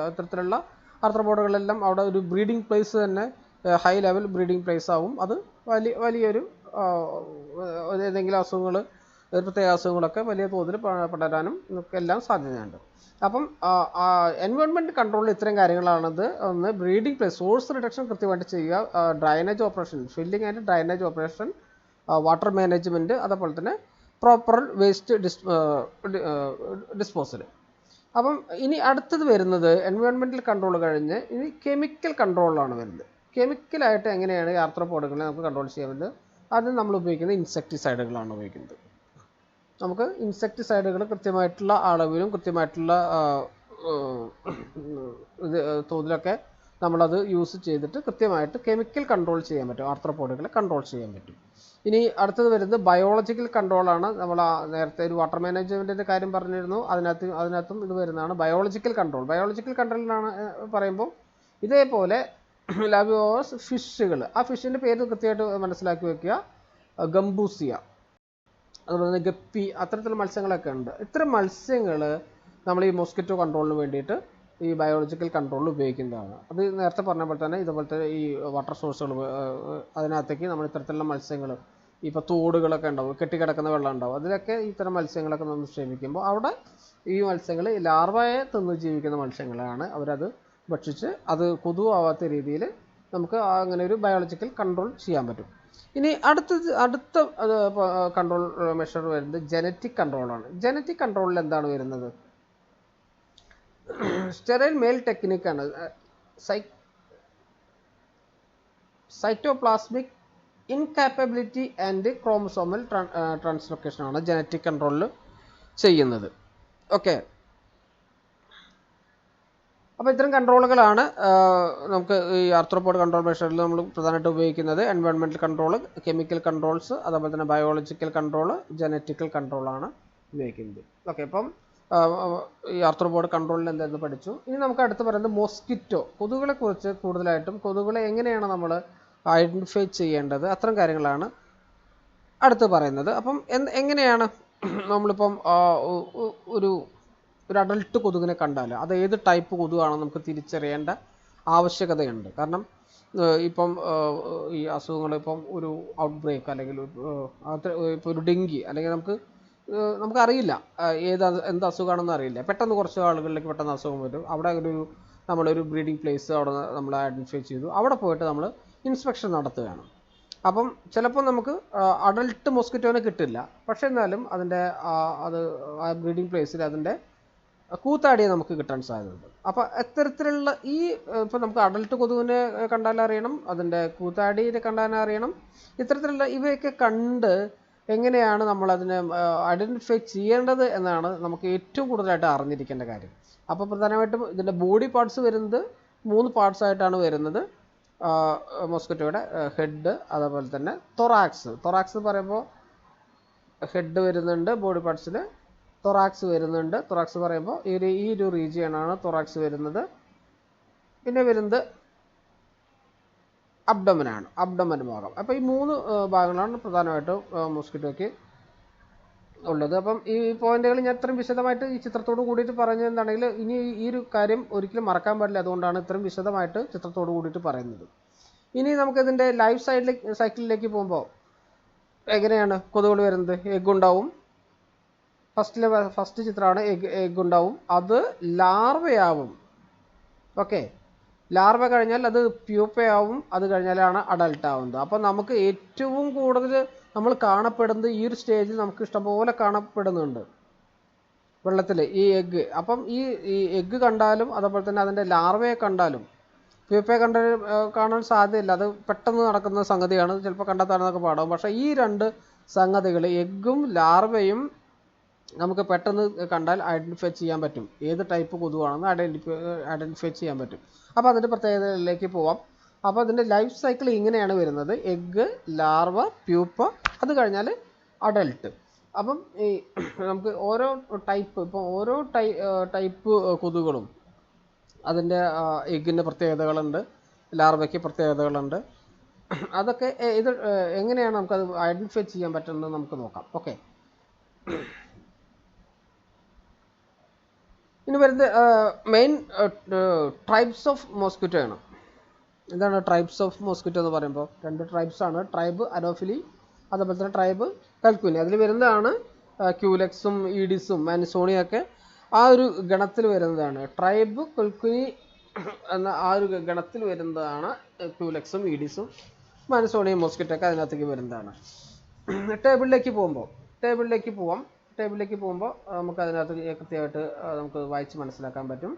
A: അത്തരത്തിലുള്ള ആർത്രോപോഡുകളെല്ലാം അവിടെ ഒരു ബ്രീഡിംഗ് പ്ലേസ് തന്നെ ഹൈ ലെവൽ ബ്രീഡിംഗ് പ്ലേസ് ആവും. അത് വലിയൊരു ഏതെങ്കിലും അസുഖങ്ങൾ, പ്രത്യേക അസുഖങ്ങളൊക്കെ വലിയ തോതിൽ പടരാനും എല്ലാം സാധ്യതയുണ്ട്. അപ്പം എൻവയോൺമെൻറ്റ് കൺട്രോളിൽ ഇത്തരം കാര്യങ്ങളാണത്. ഒന്ന് ബ്രീഡിംഗ് പ്ലേസ്, സോഴ്സ് റിഡക്ഷൻ കൃത്യമായിട്ട് ചെയ്യുക, drainage operation, filling and drainage operation, water management, അതേപോലെ തന്നെ പ്രോപ്പർ വേസ്റ്റ് ഡിസ്പോസൽ. അപ്പം ഇനി അടുത്തത് വരുന്നത് എൻവയോൺമെൻറ്റൽ കൺട്രോൾ കഴിഞ്ഞ് ഇനി കെമിക്കൽ കൺട്രോളിലാണ് വരുന്നത്. കെമിക്കലായിട്ട് എങ്ങനെയാണ് ആർത്രോപോഡുകളെ നമുക്ക് കൺട്രോൾ ചെയ്യാൻ പറ്റുന്നത്? അത് നമ്മൾ ഉപയോഗിക്കുന്നത് ഇൻസെക്ടിസൈഡുകളാണ് ഉപയോഗിക്കുന്നത്. നമുക്ക് ഇൻസെക്ടിസൈഡുകൾ കൃത്യമായിട്ടുള്ള അളവിലും കൃത്യമായിട്ടുള്ള തോതിലൊക്കെ നമ്മളത് യൂസ് ചെയ്തിട്ട് കൃത്യമായിട്ട് കെമിക്കൽ കൺട്രോൾ ചെയ്യാൻ പറ്റും, ആർത്രോപോഡുകളെ കൺട്രോൾ ചെയ്യാൻ പറ്റും. ഇനി അടുത്തത് വരുന്നത് ബയോളജിക്കൽ കൺട്രോളാണ്. നമ്മൾ നേരത്തെ ഒരു വാട്ടർ മാനേജ്മെൻറ്റിൻ്റെ കാര്യം പറഞ്ഞിരുന്നു, അതിനകത്തും ഇത് വരുന്നതാണ് ബയോളജിക്കൽ കൺട്രോൾ. ബയോളജിക്കൽ കൺട്രോളിലാണ് പറയുമ്പോൾ ഇതേപോലെ ലാബിയോസ് ഫിഷുകൾ, ആ ഫിഷിൻ്റെ പേര് കൃത്യമായിട്ട് മനസ്സിലാക്കി വെക്കുക, ഗംബൂസിയ, അതുപോലെ തന്നെ ഗപ്പി, അത്തരത്തിലുള്ള മത്സ്യങ്ങളൊക്കെ ഉണ്ട്. ഇത്തരം മത്സ്യങ്ങൾ നമ്മൾ ഈ മോസ്കിറ്റോ കൺട്രോളിന് വേണ്ടിയിട്ട് ഈ ബയോളജിക്കൽ കൺട്രോളിൽ ഉപയോഗിക്കുന്നതാണ്. അത് നേരത്തെ പറഞ്ഞ പോലെ തന്നെ ഇതുപോലത്തെ ഈ വാട്ടർ സോഴ്സുകൾ അതിനകത്തേക്ക് നമ്മൾ ഇത്തരത്തിലുള്ള മത്സ്യങ്ങൾ, ഇപ്പോൾ തോടുകളൊക്കെ ഉണ്ടാവും, കെട്ടിക്കിടക്കുന്ന വെള്ളം ഉണ്ടാവും, അതിലൊക്കെ ഇത്തരം മത്സ്യങ്ങളൊക്കെ നമ്മൾ നിക്ഷേപിക്കുമ്പോൾ അവിടെ ഈ മത്സ്യങ്ങൾ ലാർവയെ തിന്ന് ജീവിക്കുന്ന മത്സ്യങ്ങളാണ്. അവരത് ഭക്ഷിച്ച് അത് കൊതുവാവാത്ത രീതിയിൽ നമുക്ക് അങ്ങനെ ഒരു ബയോളജിക്കൽ കൺട്രോൾ ചെയ്യാൻ പറ്റും. ഇനി അടുത്ത കൺട്രോൾ മെഷർ വരുന്നത് ജനറ്റിക് കൺട്രോളാണ്. ജനറ്റിക് കൺട്രോളിൽ എന്താണ് വരുന്നത്? സ്റ്റെറൈൽ മെയിൽ ടെക്നിക്കാണ്. സൈറ്റോപ്ലാസ്മിക് ഇൻകാപ്പബിലിറ്റി ആൻഡ് ക്രോമസോമൽ ട്രാൻസ്ലൊക്കേഷനാണ് ജനറ്റിക് കൺട്രോളിൽ ചെയ്യുന്നത്. ഓക്കെ, അപ്പോൾ ഇത്തരം കൺട്രോളുകളാണ് നമുക്ക് ഈ ആർത്രോപോഡ് കൺട്രോൾ മെഷറിൽ നമ്മൾ പ്രധാനമായിട്ട് ഉപയോഗിക്കുന്നത്. എൻവയോൺമെൻറ്റൽ കൺട്രോൾ, കെമിക്കൽ കൺട്രോൾസ്, അതുപോലെ തന്നെ ബയോളജിക്കൽ കൺട്രോൾ, ജനറ്റിക്കൽ കൺട്രോളാണ് ഉപയോഗിക്കുന്നത്. ഓക്കെ, അപ്പം ഈ ആർത്രോപോഡ് കൺട്രോളിൽ എന്തായിരുന്നു പഠിച്ചു. ഇനി നമുക്ക് അടുത്ത് പറയുന്നത് മോസ്കിറ്റോ, കൊതുകുകളെ കുറിച്ച് കൂടുതലായിട്ടും കൊതുകുകളെ എങ്ങനെയാണ് നമ്മൾ ഐഡൻറ്റിഫൈ ചെയ്യേണ്ടത്, അത്തരം കാര്യങ്ങളാണ് അടുത്ത് പറയുന്നത്. അപ്പം എങ്ങനെയാണ് നമ്മളിപ്പം ഒരു അഡൽട്ട് കൊതുകിനെ കണ്ടാൽ അത് ഏത് ടൈപ്പ് കൊതുകാണെന്ന് നമുക്ക് തിരിച്ചറിയേണ്ട ആവശ്യകതയുണ്ട്. കാരണം ഇപ്പം ഈ അസുഖങ്ങൾ, ഇപ്പം ഒരു ഔട്ട് ബ്രേക്ക് അല്ലെങ്കിൽ ഇപ്പോൾ ഒരു ഡെങ്കി അല്ലെങ്കിൽ നമുക്കറിയില്ല എന്ത് അസുഖമാണെന്ന് അറിയില്ല. പെട്ടെന്ന് കുറച്ച് ആളുകളിലേക്ക് പെട്ടെന്ന് അസുഖം വരും. അവിടെ നമ്മളൊരു ബ്രീഡിംഗ് പ്ലേസ് അവിടെ നമ്മൾ ഐഡൻറ്റിഫൈ ചെയ്തു, അവിടെ പോയിട്ട് നമ്മൾ ഇൻസ്പെക്ഷൻ നടത്തുകയാണ്. അപ്പം ചിലപ്പോൾ നമുക്ക് അഡൽട്ട് മോസ്കിറ്റോനെ കിട്ടില്ല, പക്ഷേ എന്നാലും അതിൻ്റെ ആ ബ്രീഡിംഗ് പ്ലേസിൽ അതിൻ്റെ കൂത്താടിയെ നമുക്ക് കിട്ടാൻ സാധ്യതയുണ്ട്. അപ്പോൾ ഇത്തരത്തിലുള്ള ഇപ്പോൾ നമുക്ക് അഡൽട്ട് കൊതുകിനെ കണ്ടാലറിയണം, അതിൻ്റെ കൂത്താടിയെ കണ്ടാലറിയണം. ഇത്തരത്തിലുള്ള ഇവയൊക്കെ കണ്ട് എങ്ങനെയാണ് നമ്മളതിനെ ഐഡൻറ്റിഫൈ ചെയ്യേണ്ടത് എന്നാണ് നമുക്ക് ഏറ്റവും കൂടുതലായിട്ട് അറിഞ്ഞിരിക്കേണ്ട കാര്യം. അപ്പോൾ പ്രധാനമായിട്ടും ഇതിൻ്റെ ബോഡി പാർട്സ് വരുന്നത് 3 പാർട്സായിട്ടാണ് വരുന്നത്. മോസ്കിറ്റോയുടെ ഹെഡ്, അതേപോലെ തന്നെ തൊറാക്സ് എന്ന് പറയുമ്പോൾ ഹെഡ് വരുന്നുണ്ട് ബോഡി പാർട്സിൽ, തൊറാക്സ് വരുന്നുണ്ട്. തൊറാക്സ് പറയുമ്പോൾ ഈ ഒരു റീജിയനാണ് തൊറാക്സ് വരുന്നത്. പിന്നെ വരുന്നത് അബ്ഡമനാണ്, അബ്ഡമൻ ഭാഗം. അപ്പോൾ ഈ 3 ഭാഗങ്ങളാണ് പ്രധാനമായിട്ടും മോസ്കിറ്റോയ്ക്ക് ഉള്ളത്. അപ്പം ഈ പോയിന്റുകൾ ഞാൻ ഇത്രയും വിശദമായിട്ട് ഈ ചിത്രത്തോട് കൂടിയിട്ട് പറഞ്ഞത് എന്താണെങ്കിൽ ഇനി ഈ ഒരു കാര്യം ഒരിക്കലും മറക്കാൻ പാടില്ല, അതുകൊണ്ടാണ് ഇത്രയും വിശദമായിട്ട് ചിത്രത്തോട് കൂടിയിട്ട് പറയുന്നത്. ഇനി നമുക്കിതിൻ്റെ ലൈഫ് സൈക്കിളിലേക്ക് പോകുമ്പോൾ എങ്ങനെയാണ് കൊതുകുകൾ വരുന്നത്? എഗ്ഗ് ഉണ്ടാവും. ഫസ്റ്റ് ചിത്രമാണ് എഗ്ഗ് ഉണ്ടാവും, അത് ലാർവയാവും. ഓക്കെ, ലാർവ കഴിഞ്ഞാൽ അത് പ്യൂപ്പയാവും, അത് കഴിഞ്ഞാലാണ് അഡൽട്ട് ആവുന്നത്. അപ്പോൾ നമുക്ക് ഏറ്റവും കൂടുതൽ നമ്മൾ കാണപ്പെടുന്നത് ഈ ഒരു സ്റ്റേജിൽ നമുക്ക് ഇഷ്ടംപോലെ കാണപ്പെടുന്നുണ്ട് വെള്ളത്തിൽ ഈ എഗ്ഗ്. അപ്പം ഈ എഗ്ഗ് കണ്ടാലും അതുപോലെ തന്നെ അതിൻ്റെ ലാർവയെ കണ്ടാലും പ്യൂപ്പയെ കാണാൻ സാധ്യതയില്ല, അത് പെട്ടെന്ന് നടക്കുന്ന സംഗതിയാണ്, ചിലപ്പോൾ കണ്ടെത്താനൊക്കെ പാടാവും. പക്ഷേ ഈ 2 സംഗതികൾ, എഗ്ഗും ലാർവയും, നമുക്ക് പെട്ടെന്ന് കണ്ടാൽ ഐഡൻറ്റിഫൈ ചെയ്യാൻ പറ്റും, ഏത് ടൈപ്പ് കൊതുവാണെന്ന് ഐഡൻറ്റിഫൈ ചെയ്യാൻ പറ്റും. അപ്പോൾ അതിൻ്റെ പ്രത്യേകതകളിലേക്ക് പോവാം. അപ്പോൾ അതിൻ്റെ ലൈഫ് സൈക്കിൾ ഇങ്ങനെയാണ് വരുന്നത്: എഗ്ഗ്, ലാർവ, പ്യൂപ്പ, അത് കഴിഞ്ഞാൽ അഡൽട്ട്. അപ്പം ഈ നമുക്ക് ഓരോ ടൈപ്പ് കൊതുകുകളും അതിൻ്റെ എഗ്ഗിൻ്റെ പ്രത്യേകതകളുണ്ട്, ലാർവയ്ക്ക് പ്രത്യേകതകളുണ്ട്. അതൊക്കെ ഇത് എങ്ങനെയാണ് നമുക്കത് ഐഡൻറ്റിഫൈ ചെയ്യാൻ പറ്റുന്നത് നമുക്ക് നോക്കാം. ഓക്കെ, ഇനി വരുന്നത് മെയിൻ ട്രൈബ്സ് ഓഫ് മോസ്കിറ്റോ ആണ്. എന്താണ് ട്രൈബ്സ് ഓഫ് മോസ്കിറ്റോ എന്ന് പറയുമ്പോൾ? 2 ട്രൈബ്സാണ്, ട്രൈബ് അനോഫിലി, അതുപോലെ തന്നെ ട്രൈബ് കൽക്കുനി. അതിൽ വരുന്നതാണ് ക്യൂലെക്സും ഈഡിസും മാനിസോണിയൊക്കെ ആ ഒരു ഗണത്തിൽ വരുന്നതാണ്. ട്രൈബ് കൽക്കുനി എന്ന ആ ഒരു ഗണത്തിൽ വരുന്നതാണ് ക്യൂലെക്സും ഈഡിസും മാനിസോണിയും മോസ്കിറ്റൊക്കെ അതിനകത്തേക്ക് വരുന്നതാണ്. ടേബിളിലേക്ക് പോകുമ്പോൾ നമുക്ക് അതിനകത്ത് കൃത്യമായിട്ട് നമുക്ക് വായിച്ച് മനസ്സിലാക്കാൻ പറ്റും.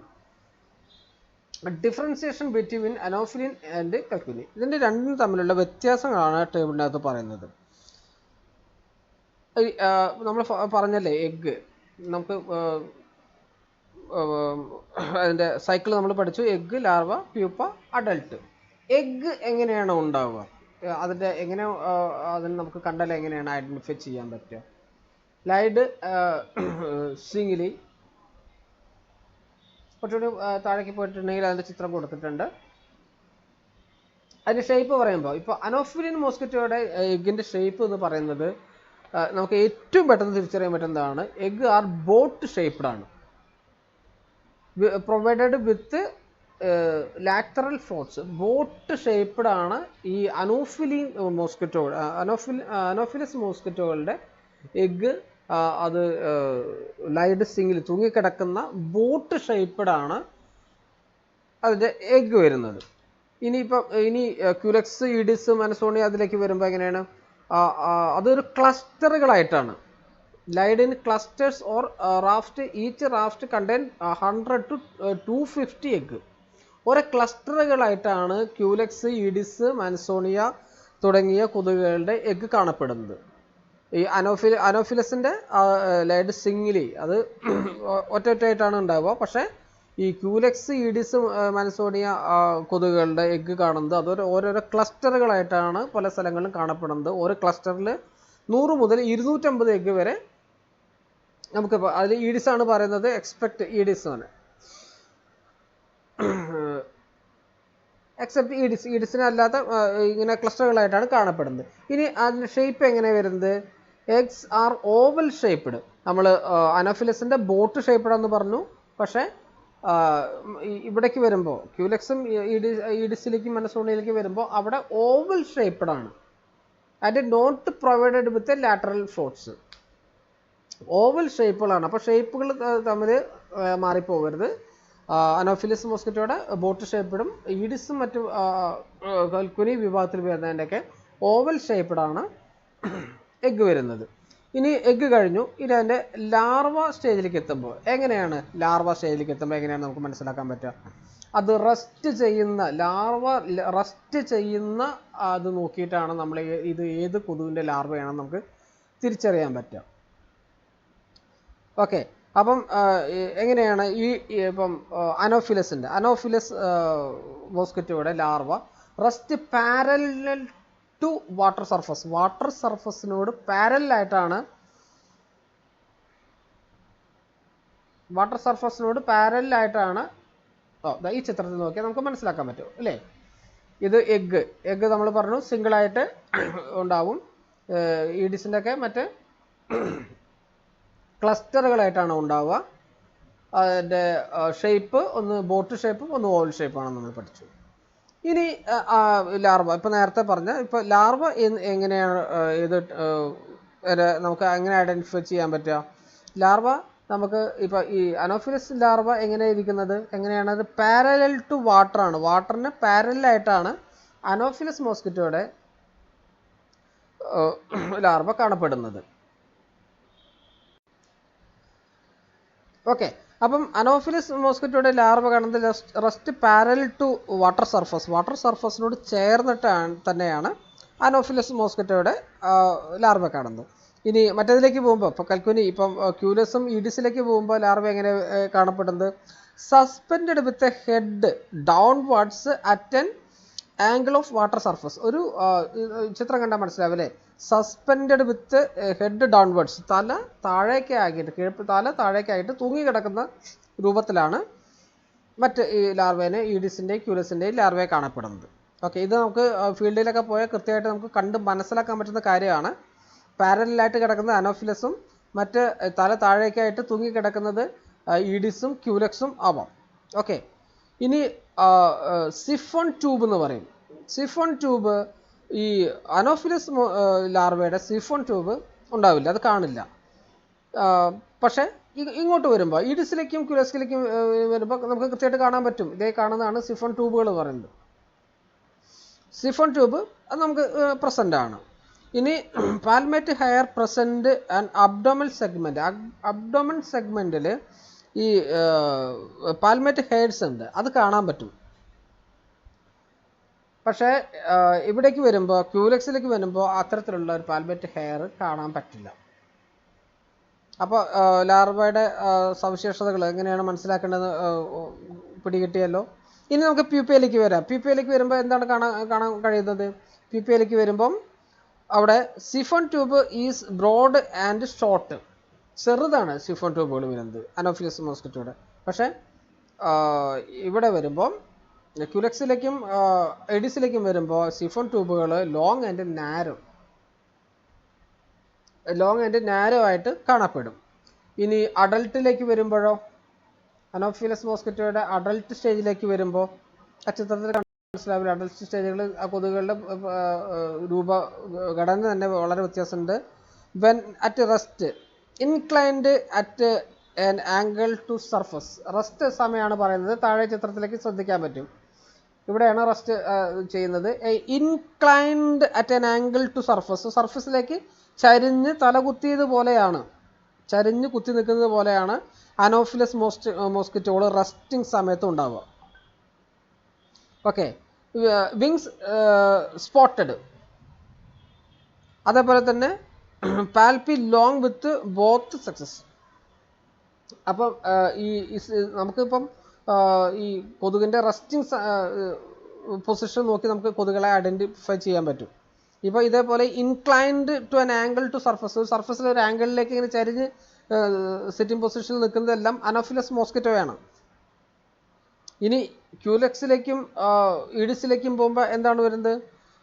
A: ഡിഫറൻസിയേഷൻ ബിറ്റ്വീൻ അനോഫിലിൻ ആൻഡ് കൽക്കുനി, ഇതിൻ്റെ രണ്ടും തമ്മിലുള്ള വ്യത്യാസങ്ങളാണ് ടേബിളിനകത്ത് പറയുന്നത്. നമ്മൾ പറഞ്ഞല്ലേ എഗ്ഗ് നമുക്ക് അതിൻ്റെ സൈക്കിൾ നമ്മൾ പഠിച്ചു. Egg, larva, pupa, adult. Egg എങ്ങനെയാണ് ഉണ്ടാവുക, അതിൻ്റെ എങ്ങനെ അതിന് നമുക്ക് കണ്ടാൽ എങ്ങനെയാണ് ഐഡൻറ്റിഫൈ ചെയ്യാൻ പറ്റുക? ലൈഡ് സിംഗിലി കുറച്ചുകൂടി താഴേക്ക് പോയിട്ടുണ്ടെങ്കിൽ അതിൻ്റെ ചിത്രം കൊടുത്തിട്ടുണ്ട്. അതിൻ്റെ ഷേപ്പ് പറയുമ്പോൾ ഇപ്പോൾ അനോഫിലിൻ മോസ്കിറ്റോയുടെ എഗ്ഗിൻ്റെ ഷേപ്പ് എന്ന് പറയുന്നത് നമുക്ക് ഏറ്റവും പെട്ടെന്ന് തിരിച്ചറിയാൻ പറ്റുന്നതാണ്. എഗ്ഗ് ആർ ബോട്ട് ഷേപ്പ്ഡ് ആണ്, provided with lateral floats. Boat shaped ആണ് ഈ അനോഫിലിൻ മോസ്കിറ്റോ, അനോഫിലസ് മോസ്കിറ്റോകളുടെ എഗ്ഗ്. അത് ലൈഡ് സിംഗിൽ തൂങ്ങിക്കിടക്കുന്ന ബോട്ട് ഷേപ്പ്ഡ് ആണ് അതിൻ്റെ എഗ്ഗ് വരുന്നത്. ഇനി ക്യൂലെക്സ്, ഈഡിസ്, മനസോണിയ അതിലേക്ക് വരുമ്പോൾ എങ്ങനെയാണ്? അതൊരു ക്ലസ്റ്ററുകളായിട്ടാണ്. Laid in clusters or raft. Each raft contain 100 to 250 egg. ഓരോ ക്ലസ്റ്ററുകളായിട്ടാണ് ക്യൂലെക്സ്, ഈഡിസ്, മനസോണിയ തുടങ്ങിയ കൊതുകുകളുടെ എഗ്ഗ് കാണപ്പെടുന്നത്. ഈ അനോഫിലസിൻ്റെ ലൈഡ് സിംഗിലി അത് ഒറ്റയായിട്ടാണ് ഉണ്ടാവുക. പക്ഷേ ഈ ക്യൂലെക്സ്, ഈഡിസ്, മനസോണിയ കൊതുകുകളുടെ എഗ്ഗ് കാണുന്നത് അത് ഓരോരോ ക്ലസ്റ്ററുകളായിട്ടാണ് പല സ്ഥലങ്ങളിലും കാണപ്പെടുന്നത്. ഓരോ ക്ലസ്റ്ററിൽ 100 മുതൽ 250 എഗ്ഗ് വരെ നമുക്ക്. അതിൽ ഈഡിസ് ആണ് പറയുന്നത്, എക്സ്പെക്ട് ഈഡിസ് ആണ്. എക്സെപ്റ്റ് ഈഡിസിന് അല്ലാത്ത ഇങ്ങനെ ക്ലസ്റ്ററുകളായിട്ടാണ് കാണപ്പെടുന്നത്. ഇനി അതിൻ്റെ ഷേപ്പ് എങ്ങനെ വരുന്നത്? Eggs R oval shaped. നമ്മൾ അനോഫിലസിൻ്റെ ബോട്ട് ഷേപ്പ്ഡ് എന്ന് പറഞ്ഞു. പക്ഷേ ഇവിടേക്ക് വരുമ്പോൾ ക്യൂലെക്സും ഈഡിസിലേക്കും മനസോണിയയിലേക്ക് വരുമ്പോൾ അവിടെ ഓവൽ ഷേപ്പ്ഡ് ആണ്. And not provided with lateral floats. Oval ഷേപ്പുകളാണ്. അപ്പോൾ ഷേപ്പുകൾ തമ്മിൽ മാറിപ്പോകരുത്. അനോഫിലസ് മോസ്കിറ്റോയുടെ ബോട്ട് ഷേപ്പ്ഡും ഈഡിസും മറ്റു കൽക്കുനി വിഭാഗത്തിൽ വരുന്നതിൻ്റെയൊക്കെ ഓവൽ ഷേപ്പ്ഡാണ് എഗ്ഗ് വരുന്നത്. ഇനി എഗ്ഗ് കഴിഞ്ഞു. ഇനി അതിൻ്റെ ലാർവ സ്റ്റേജിലേക്ക് എത്തുമ്പോൾ എങ്ങനെയാണ്? ലാർവ സ്റ്റേജിലേക്ക് എത്തുമ്പോൾ എങ്ങനെയാണ് നമുക്ക് മനസ്സിലാക്കാൻ പറ്റുക? അത് റെസ്റ്റ് ചെയ്യുന്ന റെസ്റ്റ് ചെയ്യുന്ന അത് നോക്കിയിട്ടാണ് നമ്മൾ ഇത് ഏത് കൊതുകിൻ്റെ ലാർവയാണെന്ന് നമുക്ക് തിരിച്ചറിയാൻ പറ്റുക. ഓക്കെ, അപ്പം എങ്ങനെയാണ് ഇപ്പം അനോഫിലസ് മോസ്കിറ്റോയുടെ larva rest parallel to water സർഫസിനോട് പാരലായിട്ടാണ് ഈ ചിത്രത്തിൽ നോക്കിയാൽ നമുക്ക് മനസ്സിലാക്കാൻ പറ്റും അല്ലേ? ഇത് എഗ്ഗ് നമ്മൾ പറഞ്ഞു സിംഗിളായിട്ട് ഉണ്ടാവും. ഈഡിസിൻ്റെ ഒക്കെ മറ്റ് ക്ലസ്റ്ററുകളായിട്ടാണ് ഉണ്ടാവുക. അതിൻ്റെ ഷേപ്പ് ഒന്ന് ബോട്ട് ഷേപ്പും ഒന്ന് ഓവൽ ഷേപ്പാണെന്ന് നമ്മൾ പഠിച്ചു. ഇനി ലാർവ ഇപ്പോൾ നേരത്തെ പറഞ്ഞ ഇപ്പോൾ ലാർവ എങ്ങനെയാണ് ഇത് നമുക്ക് എങ്ങനെ ഐഡൻറ്റിഫൈ ചെയ്യാൻ പറ്റുക? ലാർവ നമുക്ക് ഇപ്പോൾ ഈ അനോഫിലസ് ലാർവ എങ്ങനെ ഇരിക്കുന്നത് എങ്ങനെയാണ്? അത് പാരലൽ ടു വാട്ടറാണ്. വാട്ടറിന് പാരലായിട്ടാണ് അനോഫിലസ് മോസ്കിറ്റോയുടെ ലാർവ കാണപ്പെടുന്നത്. ഓക്കെ, അപ്പം അനോഫിലസ് മോസ്കിറ്റോയുടെ ലാർവ കാണുന്നത് റെസ്റ്റ് പാരലൽ ടു വാട്ടർ സർഫസിനോട് ചേർന്നിട്ടാണ് തന്നെയാണ് അനോഫിലസ് മോസ്കിറ്റോയുടെ ലാർവ കാണുന്നത്. ഇനി മറ്റേതിലേക്ക് പോകുമ്പോൾ ഇപ്പോൾ കൽക്കുനി ഇപ്പം ക്യൂലസും ഈഡിസിലേക്ക് പോകുമ്പോൾ ലാർവ എങ്ങനെ കാണപ്പെടുന്നത്? Suspended with a head downwards at an angle of water surface. ഒരു ചിത്രം കണ്ടാൽ മനസ്സിലാവും അല്ലേ? സസ്പെൻഡഡ് വിത്ത് ഹെഡ് ഡൗൺവേർഡ്സ്, തല താഴേക്കായിട്ട് തൂങ്ങി കിടക്കുന്ന രൂപത്തിലാണ് മറ്റ് ഈ ലാർവേനെ ഈഡിസിൻ്റെയും ക്യൂലസിൻ്റെയും ലാർവയെ കാണപ്പെടുന്നത്. ഓക്കെ, ഇത് നമുക്ക് ഫീൽഡിലൊക്കെ പോയാൽ കൃത്യമായിട്ട് നമുക്ക് കണ്ട് മനസ്സിലാക്കാൻ പറ്റുന്ന കാര്യമാണ്. പാരലായിട്ട് കിടക്കുന്ന അനോഫിലസും മറ്റ് തല താഴേക്കായിട്ട് തൂങ്ങി കിടക്കുന്നത് ഈഡിസും ക്യൂലക്സും ആവാം. ഓക്കെ, ഇനി സിഫോൺ ട്യൂബ് എന്ന് പറയും. സിഫോൺ ട്യൂബ് ഈ അനോഫിലസ് ലാർവയുടെ സിഫോൺ ട്യൂബ് ഉണ്ടാവില്ല, അത് കാണില്ല. പക്ഷേ ഇങ്ങോട്ട് വരുമ്പോൾ ഈഡിസിലേക്കും ക്യൂലസിലേക്കും വരുമ്പോൾ നമുക്ക് കൃത്യമായിട്ട് കാണാൻ പറ്റും. ഇതേ കാണുന്നതാണ് സിഫോൺ ട്യൂബുകൾ പറയുന്നത്. സിഫോൺ ട്യൂബ് അത് നമുക്ക് പ്രസൻ്റ് ആണ്. ഇനി പാൽമേറ്റ് ഹെയർ പ്രസൻറ്റ് ആൻഡ് അബ്ഡോമൽ സെഗ്മെൻറ്റിൽ ഈ പാൽമേറ്റ് ഹെയർസ് ഉണ്ട്, അത് കാണാൻ പറ്റും. പക്ഷേ ഇവിടേക്ക് വരുമ്പോൾ ക്യൂലക്സിലേക്ക് വരുമ്പോൾ അത്തരത്തിലുള്ള ഒരു പാൽമേറ്റ് ഹെയർ കാണാൻ പറ്റില്ല. അപ്പോൾ ലാർവയുടെ സവിശേഷതകൾ എങ്ങനെയാണ് മനസ്സിലാക്കേണ്ടത് പിടികിട്ടിയല്ലോ. ഇനി നമുക്ക് പ്യൂപ്പയിലേക്ക് വരാം. പ്യൂപ്പയിലേക്ക് വരുമ്പോൾ എന്താണ് കാണാൻ കഴിയുന്നത്? പ്യൂപ്പയിലേക്ക് വരുമ്പം അവിടെ siphon tube is broad and short. ചെറുതാണ് സിഫോൺ ട്യൂബുകൾ വരുന്നത് അനോഫിലസ് മോസ്കിറ്റോയുടെ. പക്ഷേ ഇവിടെ വരുമ്പം ക്യുലെക്സിലേക്കും എഡിസിലേക്കും വരുമ്പോൾ സിഫോൺ ട്യൂബുകൾ ലോങ് ആൻഡ് നാരോ ആയിട്ട് കാണപ്പെടും. ഇനി അഡൾട്ടിലേക്ക് വരുമ്പോഴോ, അനോഫിലസ് മോസ്കിറ്റോയുടെ അഡൾട്ട് സ്റ്റേജിലേക്ക് വരുമ്പോൾ ആ ചിത്രത്തിൽ മനസ്സിലാവില്ല. അഡൾട്ട് സ്റ്റേജുകൾ ആ കൊതുകുകളുടെ ഘടന തന്നെ വളരെ വ്യത്യാസമുണ്ട്. When at rest inclined at an angle to surface. Rest സമയമാണ് പറയുന്നത്. താഴെ ചിത്രത്തിലേക്ക് ശ്രദ്ധിക്കാൻ പറ്റും. ഇവിടെയാണ് റെസ്റ്റ് ചെയ്യുന്നത്. Inclined at an angle to surface. സർഫസിലേക്ക് ചരിഞ്ഞ് തലകുത്തിയതുപോലെയാണ്, ചരിഞ്ഞ് കുത്തി നിൽക്കുന്നത് പോലെയാണ് അനോഫിലസ് മോസ്കിറ്റോകൾ റെസ്റ്റിംഗ് സമയത്ത് ഉണ്ടാവുക. ഓക്കെ. Wings spotted. അതേപോലെ തന്നെ palpi long with both sexes. അപ്പം നമുക്കിപ്പം ഈ കൊതുകിൻ്റെ റെസ്റ്റിംഗ് പൊസിഷൻ നോക്കി നമുക്ക് കൊതുകുകളെ ഐഡൻറ്റിഫൈ ചെയ്യാൻ പറ്റും. ഇപ്പോൾ ഇതേപോലെ inclined to an angle to surface, സർഫസിൽ ഒരു ആംഗിളിലേക്ക് ഇങ്ങനെ ചരിഞ്ഞ് സിറ്റിംഗ് പൊസിഷനിൽ നിൽക്കുന്നതെല്ലാം അനോഫിലസ് മോസ്കിറ്റോയാണ്. ഇനി ക്യൂലെക്സിലേക്കും ഈഡിസിലേക്കും പോകുമ്പോൾ എന്താണ് വരുന്നത്?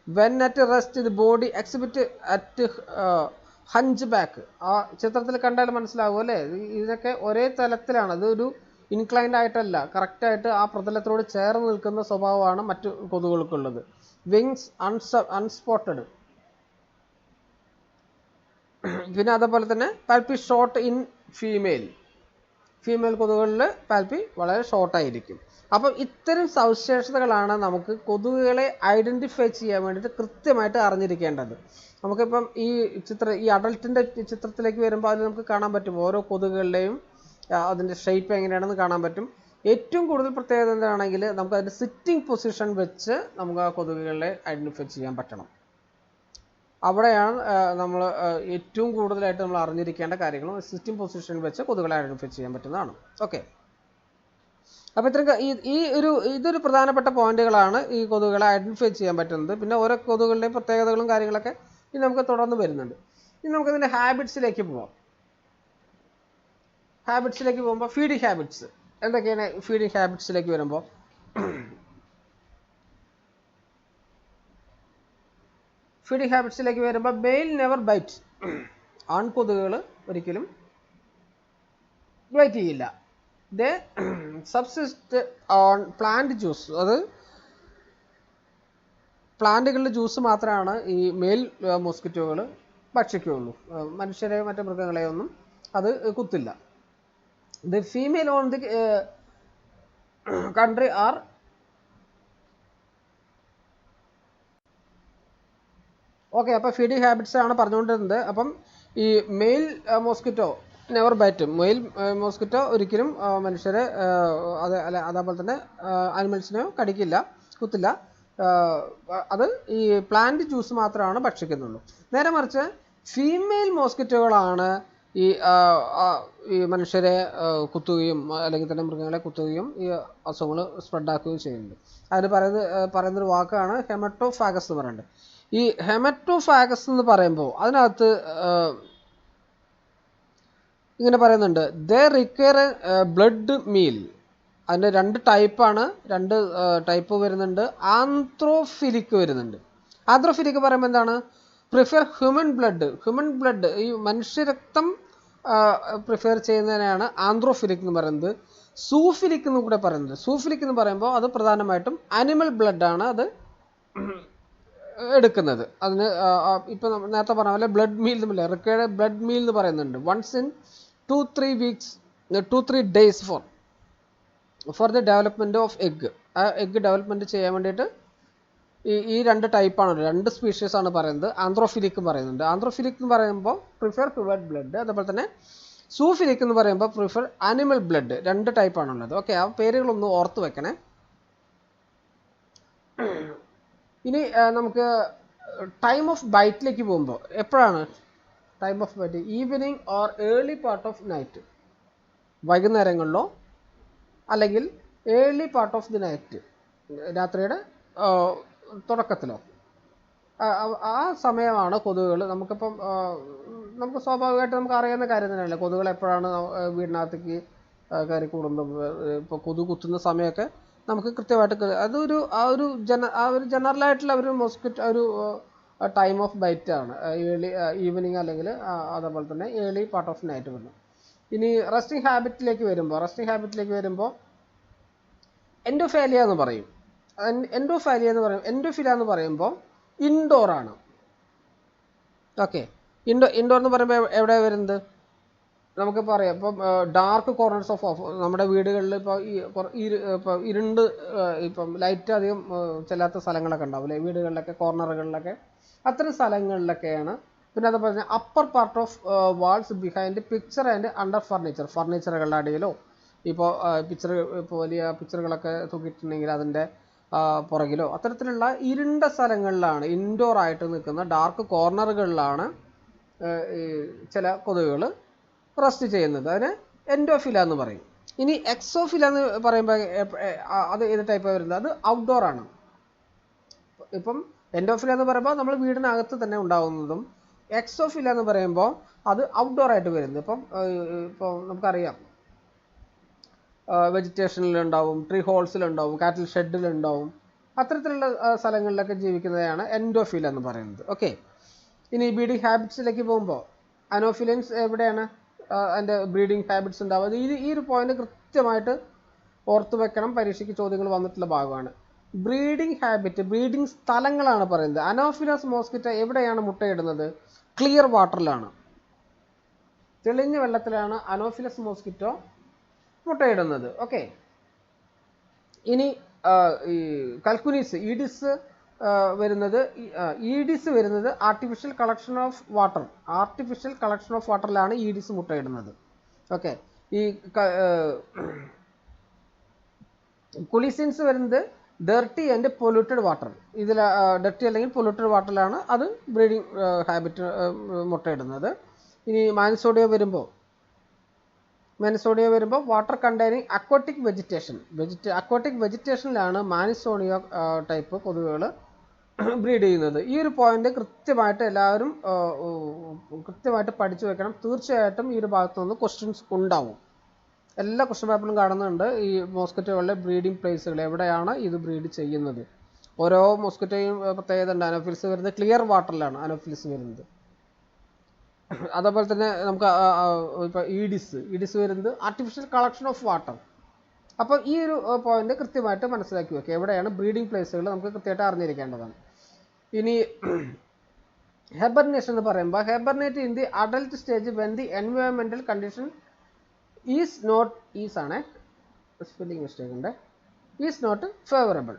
A: When at rest the body exhibit at hunch back. ആ ചിത്രത്തിൽ കണ്ടാൽ മനസ്സിലാവും അല്ലേ? ഇതിനൊക്കെ ഒരേ തലത്തിലാണ്. അതൊരു ഇൻക്ലൈൻഡ് ആയിട്ടല്ല, കറക്റ്റായിട്ട് ആ പ്രതലത്തോട് ചേർന്ന് നിൽക്കുന്ന സ്വഭാവമാണ് മറ്റു കൊതുകുകൾക്കുള്ളത്. വിങ്സ് അൺസ്പോട്ടഡ്. പിന്നെ അതേപോലെ തന്നെ പാൽപ്പി ഷോർട്ട് ഇൻ ഫീമെയിൽ കൊതുകുകളിൽ പാൽപ്പി വളരെ ഷോർട്ടായിരിക്കും. അപ്പം ഇത്തരം സവിശേഷതകളാണ് നമുക്ക് കൊതുകുകളെ ഐഡൻറ്റിഫൈ ചെയ്യാൻ വേണ്ടിയിട്ട് കൃത്യമായിട്ട് അറിഞ്ഞിരിക്കേണ്ടത്. നമുക്കിപ്പം ഈ അഡൾട്ടിൻ്റെ ചിത്രത്തിലേക്ക് വരുമ്പോൾ അതിൽ നമുക്ക് കാണാൻ പറ്റും ഓരോ കൊതുകുകളുടെയും അതിൻ്റെ ഷേപ്പ് എങ്ങനെയാണെന്ന് കാണാൻ പറ്റും. ഏറ്റവും കൂടുതൽ പ്രത്യേകത എന്താണെങ്കിൽ നമുക്ക് അതിൻ്റെ സിറ്റിംഗ് പൊസിഷൻ വെച്ച് നമുക്ക് ആ കൊതുകുകളെ ഐഡൻറ്റിഫൈ ചെയ്യാൻ പറ്റണം. അവിടെയാണ് നമ്മൾ ഏറ്റവും കൂടുതലായിട്ട് നമ്മൾ അറിഞ്ഞിരിക്കേണ്ട കാര്യങ്ങളും സിറ്റിംഗ് പൊസിഷൻ വെച്ച് കൊതുകുകളെ ഐഡൻറ്റിഫൈ ചെയ്യാൻ പറ്റുന്നതാണ്. ഓക്കെ. അപ്പോൾ ഇതൊരു പ്രധാനപ്പെട്ട പോയിന്റുകളാണ് ഈ കൊതുകുകളെ ഐഡൻറ്റിഫൈ ചെയ്യാൻ പറ്റുന്നത്. പിന്നെ ഓരോ കൊതുകുകളുടെയും പ്രത്യേകതകളും കാര്യങ്ങളൊക്കെ ഇനി നമുക്ക് തുടർന്ന് വരുന്നുണ്ട്. ഇനി നമുക്കതിൻ്റെ ഹാബിറ്റ്സിലേക്ക് പോവാം. ഹാബിറ്റ്സിലേക്ക് പോകുമ്പോൾ ഫീഡിങ് ഹാബിറ്റ്സ് എന്തൊക്കെയാണ്? ഫീഡിങ് ഹാബിറ്റ്സിലേക്ക് വരുമ്പോൾ മെയിൽ നെവർ ബൈറ്റ്. ആൺകൊതുകുകൾ ഒരിക്കലും ബൈറ്റ് ചെയ്യില്ല. ദേ സബ്സിസ്റ്റ് ഓൺ പ്ലാന്റ് ജ്യൂസ്. അത് പ്ലാന്റുകളുടെ ജ്യൂസ് മാത്രമാണ് ഈ മെയിൽ മോസ്കിറ്റോകൾ ഭക്ഷിക്കുകയുള്ളൂ. മനുഷ്യരെയോ മറ്റു മൃഗങ്ങളെയോ ഒന്നും അത് കുത്തില്ല. The female on the country are okay. അപ്പോൾ ഫീഡിങ് ഹാബിറ്റ്സ് ആണ് പറഞ്ഞുകൊണ്ടിരുന്നത്. അപ്പം ഈ male mosquito never bite. Male mosquito ഒരിക്കലും മനുഷ്യരെ അതേപോലെ തന്നെ ആനിമൽസിനെയോ കടിക്കില്ല, കുത്തില്ല. അത് ഈ പ്ലാന്റ് ജ്യൂസ് മാത്രമാണ് ഭക്ഷിക്കുന്നുള്ളൂ. നേരെ മറിച്ച് ഫീമെയിൽ മോസ്കിറ്റോകളാണ് ഈ മനുഷ്യരെ കുത്തുകയും അല്ലെങ്കിൽ തന്നെ മൃഗങ്ങളെ കുത്തുകയും ഈ അസുഖങ്ങൾ സ്പ്രെഡാക്കുകയും ചെയ്യുന്നുണ്ട്. അതിന് പറയുന്നൊരു വാക്കാണ് ഹെമറ്റോഫാഗസ് എന്ന് പറയുന്നത്. ഈ ഹെമറ്റോഫാഗസ് എന്ന് പറയുമ്പോൾ അതിനകത്ത് ഇങ്ങനെ പറയുന്നുണ്ട്, ദേ റിക്വയർ ബ്ലഡ് മീൽ. അതിൻ്റെ രണ്ട് ടൈപ്പ് വരുന്നുണ്ട്. ആന്ത്രോഫിലിക് വരുന്നുണ്ട്. ആന്ത്രോഫിലിക് പറയുമ്പോൾ എന്താണ്? പ്രിഫർ ഹ്യൂമൻ ബ്ലഡ് ഈ മനുഷ്യരക്തം പ്രിഫർ ചെയ്യുന്നതിനാണ് ആന്ത്രോഫിലിക് എന്ന് പറയുന്നത്. സൂഫിലിക് എന്ന് കൂടെ പറയുന്നത്. സൂഫിലിക് എന്ന് പറയുമ്പോൾ അത് പ്രധാനമായിട്ടും അനിമൽ ബ്ലഡാണ് അത് എടുക്കുന്നത്. അതിന് ഇപ്പം നേരത്തെ പറഞ്ഞ പോലെ ബ്ലഡ് മീൽ എന്നില്ല, റിക്വയർഡ് ബ്ലഡ് മീൽ എന്ന് പറയുന്നുണ്ട്. Once in 2-3 days for the development of egg. ആ എഗ്ഗ് ഡെവലപ്മെൻറ്റ് ചെയ്യാൻ വേണ്ടിയിട്ട് ഈ രണ്ട് ടൈപ്പാണ്, രണ്ട് സ്പീഷീസ് ആണ് പറയുന്നത്. ആന്ത്രോഫിലിക് പറയുന്നുണ്ട്. ആന്ത്രോഫിലിക് എന്ന് പറയുമ്പോൾ പ്രിഫർ ഹ്യൂമൻ ബ്ലഡ്, അതേപോലെ തന്നെ സൂഫിലിക് എന്ന് പറയുമ്പോൾ പ്രിഫർ അനിമൽ ബ്ലഡ്. രണ്ട് ടൈപ്പാണുള്ളത്. ഓക്കെ, ആ പേരുകളൊന്ന് ഓർത്ത് വെക്കണേ. ഇനി നമുക്ക് ടൈം ഓഫ് ബൈറ്റിലേക്ക് പോകുമ്പോൾ എപ്പോഴാണ് time of bite evening or early part of night, വൈകുന്നേരങ്ങളിലോ അല്ലെങ്കിൽ early part of the night, രാത്രിയുടെ തുടക്കത്തിലോ. ആ സമയമാണ് കൊതുകുകൾ. നമുക്കിപ്പം നമുക്ക് സ്വാഭാവികമായിട്ട് നമുക്ക് അറിയാവുന്ന കാര്യം തന്നെയല്ലേ, കൊതുകുകൾ എപ്പോഴാണ് വീടിനകത്തേക്ക് കയറി കൂടുന്നത്. ഇപ്പോൾ കൊതുക് കുത്തുന്ന സമയമൊക്കെ നമുക്ക് കൃത്യമായിട്ട് അതൊരു ആ ഒരു ജനറലായിട്ടുള്ള ഒരു മോസ്കിറ്റോ ഒരു ടൈം ഓഫ് ബൈറ്റ് ആണ്. ഈവനിങ് അല്ലെങ്കിൽ അതേപോലെ തന്നെ ഏർലി പാർട്ട് ഓഫ് നൈറ്റ് വരുന്നു. ഇനി റെസ്റ്റിംഗ് ഹാബിറ്റിലേക്ക് വരുമ്പോൾ എൻഡോഫാലിയ എന്ന് പറയും. എൻഡോഫില എന്ന് പറയുമ്പോൾ ഇൻഡോർ ആണ്. ഓക്കെ, ഇൻഡോർ എന്ന് പറയുമ്പോൾ എവിടെ വരുന്നത് നമുക്കിപ്പോൾ അറിയാം. ഇപ്പം ഡാർക്ക് കോർണേഴ്സ് ഓഫ് നമ്മുടെ വീടുകളിൽ ഇപ്പോൾ ഇരുണ്ട് ഇപ്പം ലൈറ്റ് അധികം ചെല്ലാത്ത സ്ഥലങ്ങളൊക്കെ ഉണ്ടാവില്ലേ വീടുകളിലൊക്കെ, കോർണറുകളിലൊക്കെ, അത്തരം സ്ഥലങ്ങളിലൊക്കെയാണ്. പിന്നെ അതുപോലെ തന്നെ upper part of walls behind picture and under ഫർണിച്ചറുകളുടെ അടിയിലോ, ഇപ്പോൾ ഇപ്പോൾ വലിയ പിക്ചറുകളൊക്കെ തൂക്കിയിട്ടുണ്ടെങ്കിൽ അതിൻ്റെ പുറകിലോ, അത്തരത്തിലുള്ള ഇരുണ്ട സ്ഥലങ്ങളിലാണ്, ഇൻഡോർ ആയിട്ട് നിൽക്കുന്ന ഡാർക്ക് കോർണറുകളിലാണ് ചില കൊതുകുകൾ റെസ്റ്റ് ചെയ്യുന്നത്. അതിന് എൻഡോഫില എന്ന് പറയും. ഇനി എക്സോഫില എന്ന് പറയുമ്പോൾ അത് ഏത് ടൈപ്പാണ് വരുന്നത്? അത് ഔട്ട്ഡോർ ആണ്. ഇപ്പം എൻഡോഫില എന്ന് പറയുമ്പോൾ നമ്മൾ വീടിനകത്ത് തന്നെ ഉണ്ടാകുന്നതും, എക്സോഫില എന്ന് പറയുമ്പോൾ അത് ഔട്ട്ഡോർ ആയിട്ട് വരുന്നത്. ഇപ്പോൾ നമുക്കറിയാം വെജിറ്റേഷനിലുണ്ടാവും, ട്രീ ഹോൾസിലുണ്ടാവും, കാറ്റിൽ ഷെഡിലുണ്ടാവും, അത്തരത്തിലുള്ള സ്ഥലങ്ങളിലൊക്കെ ജീവിക്കുന്നതാണ് എൻഡോഫില എന്ന് പറയുന്നത്. ഓക്കെ, ഇനി ബ്രീഡിംഗ് ഹാബിറ്റ്സിലേക്ക് പോകുമ്പോൾ അനോഫിലൻസ് എവിടെയാണ് അതിൻ്റെ ബ്രീഡിംഗ് ഹാബിറ്റ്സ് ഉണ്ടാവുക? ഈ ഒരു പോയിന്റ് കൃത്യമായിട്ട് ഓർത്ത് വെക്കണം, പരീക്ഷയ്ക്ക് ചോദ്യങ്ങൾ വന്നിട്ടുള്ള ഭാഗമാണ്. ബ്രീഡിംഗ് ഹാബിറ്റ്, ബ്രീഡിംഗ് സ്ഥലങ്ങളാണ് പറയുന്നത്. അനോഫിലസ് മോസ്കിറ്റോ എവിടെയാണ് മുട്ടയിടുന്നത്? ക്ലിയർ വാട്ടറിലാണ്, തെളിഞ്ഞ വെള്ളത്തിലാണ് അനോഫിലസ് മോസ്കിറ്റോ മുട്ടയിടുന്നത്. ഓക്കെ, ഇനി ഈ കൽക്കുനീസ് ഈഡിസ് വരുന്നത് ആർട്ടിഫിഷ്യൽ കളക്ഷൻ ഓഫ് വാട്ടറിലാണ് ഈഡിസ് മുട്ടയിടുന്നത്. ഓക്കെ, ഈ കുലിസിൻസ് വരുന്നത് ഡർട്ടി ആൻഡ് പൊല്യൂട്ടഡ് വാട്ടർ, ഇതിൽ ഡർട്ടി അല്ലെങ്കിൽ പൊല്യൂട്ടഡ് വാട്ടറിലാണ് അത് ബ്രീഡിംഗ് ഹാബിറ്റ് മുട്ടയിടുന്നത്. ഇനി മാൻസോഡിയോ വരുമ്പോൾ വാട്ടർ കണ്ടെയ്നിങ് അക്വാട്ടിക് വെജിറ്റേഷനിലാണ് മാനിസോണിയോ ടൈപ്പ് കൊതുകുകൾ ബ്രീഡ് ചെയ്യുന്നത്. ഈ ഒരു പോയിന്റ് കൃത്യമായിട്ട് എല്ലാവരും കൃത്യമായിട്ട് പഠിച്ചു വെക്കണം. തീർച്ചയായിട്ടും ഈ ഒരു ഭാഗത്തുനിന്ന് ക്വസ്റ്റ്യൻസ് ഉണ്ടാവും. എല്ലാ ക്വസ്റ്റ്യൻ പേപ്പറിലും കാണുന്നുണ്ട് ഈ മോസ്കിറ്റോകളുടെ ബ്രീഡിംഗ് പ്ലേസുകൾ എവിടെയാണ് ഇത് ബ്രീഡ് ചെയ്യുന്നത്. ഓരോ മോസ്കിറ്റോയും പ്രത്യേകത ഉണ്ട്. അനോഫിലിസ് വരുന്നത് ക്ലിയർ വാട്ടറിലാണ് അനോഫിലിസ് വരുന്നത്. അതേപോലെ തന്നെ നമുക്ക് ഇപ്പോൾ ഈഡിസ് വരുന്നത് ആർട്ടിഫിഷ്യൽ കളക്ഷൻ ഓഫ് വാട്ടർ. അപ്പോൾ ഈ ഒരു പോയിന്റ് കൃത്യമായിട്ട് മനസ്സിലാക്കി വെക്കുക. എവിടെയാണ് ബ്രീഡിംഗ് പ്ലേസുകൾ നമുക്ക് കൃത്യമായിട്ട് അറിഞ്ഞിരിക്കേണ്ടതാണ്. ഇനി ഹെബർനേഷൻ എന്ന് പറയുമ്പോൾ hibernate in the adult stage when the എൻവയോൺമെന്റൽ കണ്ടീഷൻ ഈസ് നോട്ട് ഫേവറബിൾ.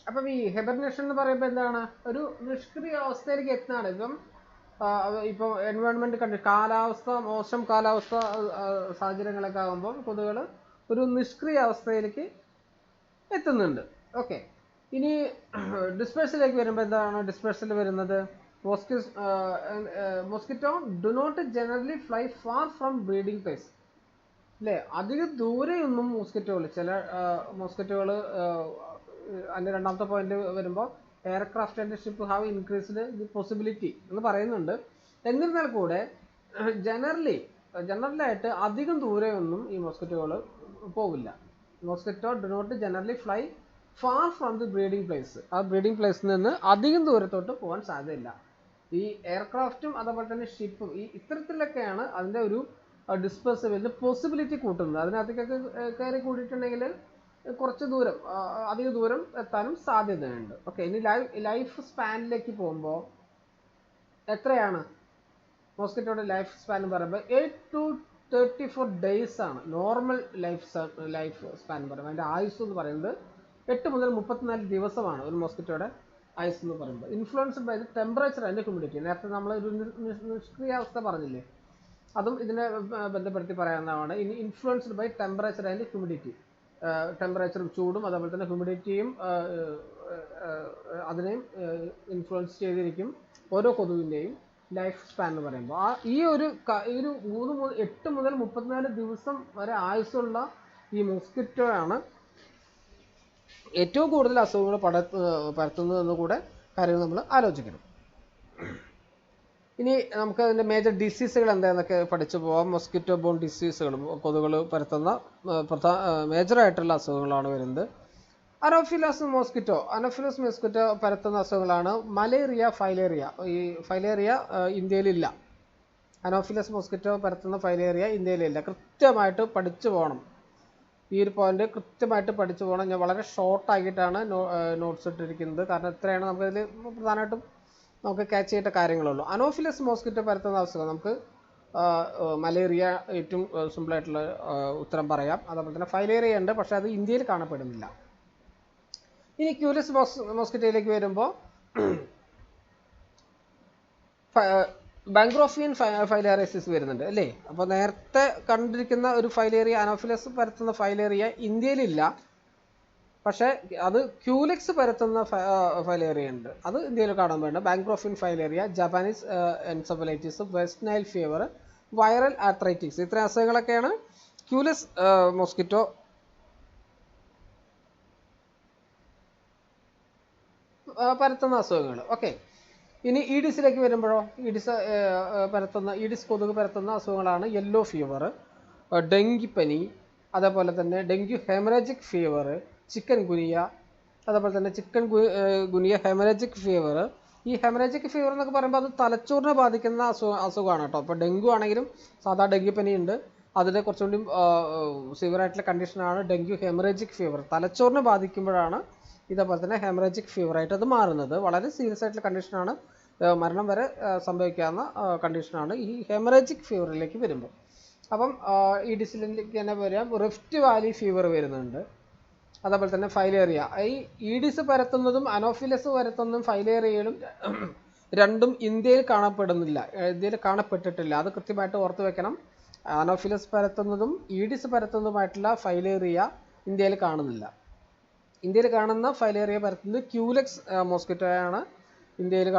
A: അപ്പം ഈ ഹെബർനേഷൻ എന്ന് പറയുമ്പോൾ എന്താണ്? ഒരു നിഷ്ക്രിയ അവസ്ഥയിലേക്ക് എത്തുന്നതാണ്. ഇപ്പം എൻവയോൺമെന്റ് മോശം കാലാവസ്ഥ സാഹചര്യങ്ങളൊക്കെ ആകുമ്പോൾ കൊതുകുകൾ ഒരു നിഷ്ക്രിയ അവസ്ഥയിലേക്ക് എത്തുന്നുണ്ട്. ഓക്കെ, ഇനി ഡിസ്പേഴ്സിലേക്ക് വരുമ്പോൾ എന്താണ് ഡിസ്പേഴ്സിൽ വരുന്നത്? Mosquito do not generally fly far from breeding place, അല്ലേ? അധികം ദൂരെയൊന്നും ചില മോസ്കിറ്റോകൾ അതിൻ്റെ രണ്ടാമത്തെ പോയിന്റ് വരുമ്പോൾ aircraft and ship have increased the possibility എന്ന് പറയുന്നുണ്ട്. എന്നിരുന്നാൽ കൂടെ ജനറലായിട്ട് അധികം ദൂരെയൊന്നും ഈ മോസ്കിറ്റോകൾ പോവില്ല. Mosquito do not generally fly far from the breeding place. ആ ബ്രീഡിംഗ് പ്ലേസിൽ നിന്ന് അധികം ദൂരത്തോട്ട് പോകാൻ സാധ്യതയില്ല. ഈ എയർക്രാഫ്റ്റും അതേപോലെ തന്നെ ഷിപ്പും ഇത്തരത്തിലൊക്കെയാണ് അതിൻ്റെ ഒരു ഡിസ്പേഴ്സിബിലിറ്റി പോസിബിലിറ്റി കൂട്ടുന്നത്. അതിനകത്തേക്കൊക്കെ കയറി കൂടിയിട്ടുണ്ടെങ്കിൽ കുറച്ച് ദൂരം അധിക ദൂരം എത്താനും സാധ്യതയുണ്ട്. ഓക്കെ, ഇനി ലൈഫ് സ്പാനിലേക്ക് പോകുമ്പോൾ എത്രയാണ് മോസ്കിറ്റോയുടെ ലൈഫ് സ്പാൻ എന്ന് പറയുമ്പോൾ 8 to 34 days ആണ് നോർമൽ ലൈഫ് സ്പാൻ എന്ന് പറയുമ്പോൾ. അതിൻ്റെ ആയുസ് എന്ന് പറയുന്നത് 8 മുതൽ 34 ദിവസമാണ് ഒരു മോസ്കിറ്റോയുടെ ആയുസ് എന്ന് പറയുമ്പോൾ. Influenced by the temperature and humidity. നേരത്തെ നമ്മൾ ഒരു നിഷ്ക്രിയാവസ്ഥ പറഞ്ഞില്ലേ, അതും ഇതിനെ ബന്ധപ്പെടുത്തി പറയാവുന്നതാണ്. ഇനി influenced by temperature and humidity, ടെമ്പറേച്ചറും ചൂടും അതേപോലെ തന്നെ ഹ്യൂമിഡിറ്റിയും അതിനെയും ഇൻഫ്ലുവൻസ് ചെയ്തിരിക്കും ഓരോ കൊതുകിൻ്റെയും ലൈഫ് സ്പാൻ എന്ന് പറയുമ്പോൾ. ഈ ഒരു 8 മുതൽ 34 ദിവസം വരെ ആയുസ്സുള്ള ഈ മോസ്കിറ്റോ ആണ് ഏറ്റവും കൂടുതൽ അസുഖങ്ങൾ പരത്തുന്നതെന്ന് കൂടെ കാര്യങ്ങൾ നമ്മൾ ആലോചിക്കണം. ഇനി നമുക്ക് അതിൻ്റെ മേജർ ഡിസീസുകൾ എന്താണെന്നൊക്കെ പഠിച്ചു പോകാം. മൊസ്കിറ്റോ ബോൺ ഡിസീസുകൾ, കൊതുകുകൾ പരത്തുന്ന മേജറായിട്ടുള്ള അസുഖങ്ങളാണ് വരുന്നത്. അനോഫിലസ് മോസ്കിറ്റോ പരത്തുന്ന അസുഖങ്ങളാണ് മലേറിയ, ഫൈലേറിയ. ഈ ഫൈലേറിയ ഇന്ത്യയിലില്ല. അനോഫിലസ് മോസ്കിറ്റോ പരത്തുന്ന ഫൈലേറിയ ഇന്ത്യയിലില്ല. കൃത്യമായിട്ട് പഠിച്ചു പോകണം. ഈ ഒരു പോയിന്റ് കൃത്യമായിട്ട് പഠിച്ചു പോകണം. ഞാൻ വളരെ ഷോർട്ടാക്കിയിട്ടാണ് നോട്ട്സ് ഇട്ടിരിക്കുന്നത്. കാരണം ഇത്രയാണ് നമുക്കതിൽ പ്രധാനമായിട്ടും നമുക്ക് ക്യാച്ച് ചെയ്യേണ്ട കാര്യങ്ങളുള്ളൂ. അനോഫിലസ് മോസ്കിറ്റോ പരത്തുന്ന അസുഖം നമുക്ക് മലേറിയ ഏറ്റവും സിമ്പിളായിട്ടുള്ള ഉത്തരം പറയാം. അതേപോലെ തന്നെ ഫൈലേറിയ ഉണ്ട്, പക്ഷെ അത് ഇന്ത്യയിൽ കാണപ്പെടുന്നില്ല. ഇനി ക്യൂലസ് മോസ്കിറ്റോയിലേക്ക് വരുമ്പോൾ ബാങ്ക്രോഫിയൻ ഫൈലേറിയസിസ് വരുന്നുണ്ട് അല്ലേ. അപ്പോൾ നേരത്തെ കണ്ടിരിക്കുന്ന ഒരു ഫൈലേറിയ, അനോഫിലസ് പരത്തുന്ന ഫൈലേറിയ ഇന്ത്യയിലില്ല, പക്ഷേ അത് ക്യൂലെക്സ് പരത്തുന്ന ഫൈലേറിയ ഉണ്ട്, അത് ഇന്ത്യയിൽ കാണാൻ വേണ്ട. Bancroftian filaria, Japanese encephalitis, West Nile fever, viral arthritis, ഇത്രയും അസുഖങ്ങളൊക്കെയാണ് ക്യൂലെക്സ് മോസ്കിറ്റോ പരത്തുന്ന അസുഖങ്ങൾ. ഓക്കെ, ഇനി ഈഡിസിലേക്ക് വരുമ്പോഴോ, ഈഡിസ് കൊതുക് പരത്തുന്ന അസുഖങ്ങളാണ് യെല്ലോ ഫീവർ, ഡെങ്കിപ്പനി, അതേപോലെ തന്നെ ഡെങ്കു ഹെമറേജിക് ഫീവർ, ചിക്കൻ ഗുനിയ, അതേപോലെ തന്നെ ചിക്കൻ ഗുനിയ ഹെമറേജിക് ഫീവർ. ഈ ഹെമറേജിക് ഫീവർ എന്നൊക്കെ പറയുമ്പോൾ അത് തലച്ചോറിനെ ബാധിക്കുന്ന അസുഖമാണ് കേട്ടോ. അപ്പോൾ ഡെങ്കു ആണെങ്കിലും സാധാ ഡെങ്കിപ്പനി ഉണ്ട്, അതിൻ്റെ കുറച്ചുകൂടി സിവിയറായിട്ടുള്ള കണ്ടീഷനാണ് ഡെങ്കു ഹെമറേജിക് ഫീവർ. തലച്ചോറിനെ ബാധിക്കുമ്പോഴാണ് ഇതേപോലെ തന്നെ ഹെമറേജിക് ഫീവറായിട്ട് അത് മാറുന്നത്. വളരെ സീരിയസ് ആയിട്ടുള്ള കണ്ടീഷനാണ്, മരണം വരെ സംഭവിക്കാവുന്ന കണ്ടീഷനാണ് ഈ ഹെമറേജിക് ഫീവറിലേക്ക് വരുമ്പോൾ. അപ്പം ഈ ഡിസിലേക്ക് തന്നെ വരാം. റിഫ്റ്റ് വാലി ഫീവർ വരുന്നുണ്ട്, അതേപോലെ തന്നെ ഫൈലേറിയ. ഈ ഈഡിസ് പരത്തുന്നതും അനോഫിലസ് പരത്തുന്നതും ഫൈലേറിയയിലും രണ്ടും ഇന്ത്യയിൽ കാണപ്പെട്ടിട്ടില്ല. അത് കൃത്യമായിട്ട് ഓർത്ത് വെക്കണം. അനോഫിലസ് പരത്തുന്നതും ഈഡിസ് പരത്തുന്നതുമായിട്ടുള്ള ഫൈലേറിയ ഇന്ത്യയിൽ കാണുന്നില്ല. ഇന്ത്യയിൽ കാണുന്ന ഫൈലേറിയ പരത്തുന്നത് ക്യൂലെക്സ് മോസ്കിറ്റോയാണ് ഇന്ത്യയിൽ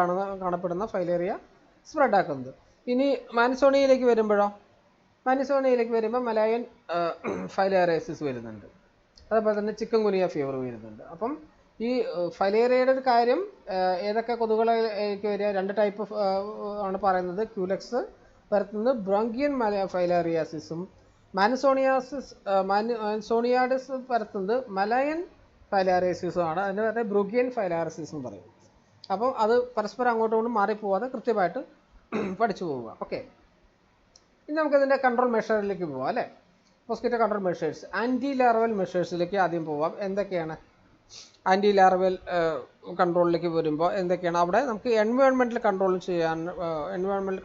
A: കാണപ്പെടുന്ന ഫൈലേറിയ സ്പ്രെഡ് ആക്കുന്നത്. ഇനി മാൻസോണിയയിലേക്ക് വരുമ്പോൾ മലായൻ ഫൈലേറിയസിസ് വരുന്നുണ്ട്, അതേപോലെ തന്നെ ചിക്കൻ ഗുനിയ ഫീവർ വരുന്നുണ്ട്. അപ്പം ഈ ഫൈലേറിയയുടെ ഒരു കാര്യം, ഏതൊക്കെ കൊതുകുകളിലേക്ക് വരിക, 2 ടൈപ്പ് ആണ് പറയുന്നത്. ക്യൂലെക്സ് പരത്തുന്നത് ബ്രോങ്കിയൻ ഫൈലേറിയാസിസും, മാൻസോണിയാഡിസ് പരത്തുന്നത് മലയൻ ഫൈലേറിയസിസും ആണ്. അതിന് പറഞ്ഞാൽ ബ്രൂഗിയൻ ഫൈലേറിയസിസും പറയും. അപ്പം അത് പരസ്പരം അങ്ങോട്ടും മാറിപ്പോവാതെ കൃത്യമായിട്ട് പഠിച്ചു പോവുക. ഓക്കെ, ഇനി നമുക്കതിൻ്റെ കൺട്രോൾ മെഷറിലേക്ക് പോവാം അല്ലേ. Mosquito control measures, anti larval മെഷേഴ്സിലേക്ക് ആദ്യം പോവാം. എന്തൊക്കെയാണ് ആൻറ്റി ലാർവൽ കൺട്രോളിലേക്ക് വരുമ്പോൾ എന്തൊക്കെയാണ്? അവിടെ നമുക്ക് എൻവയോൺമെൻറ്റൽ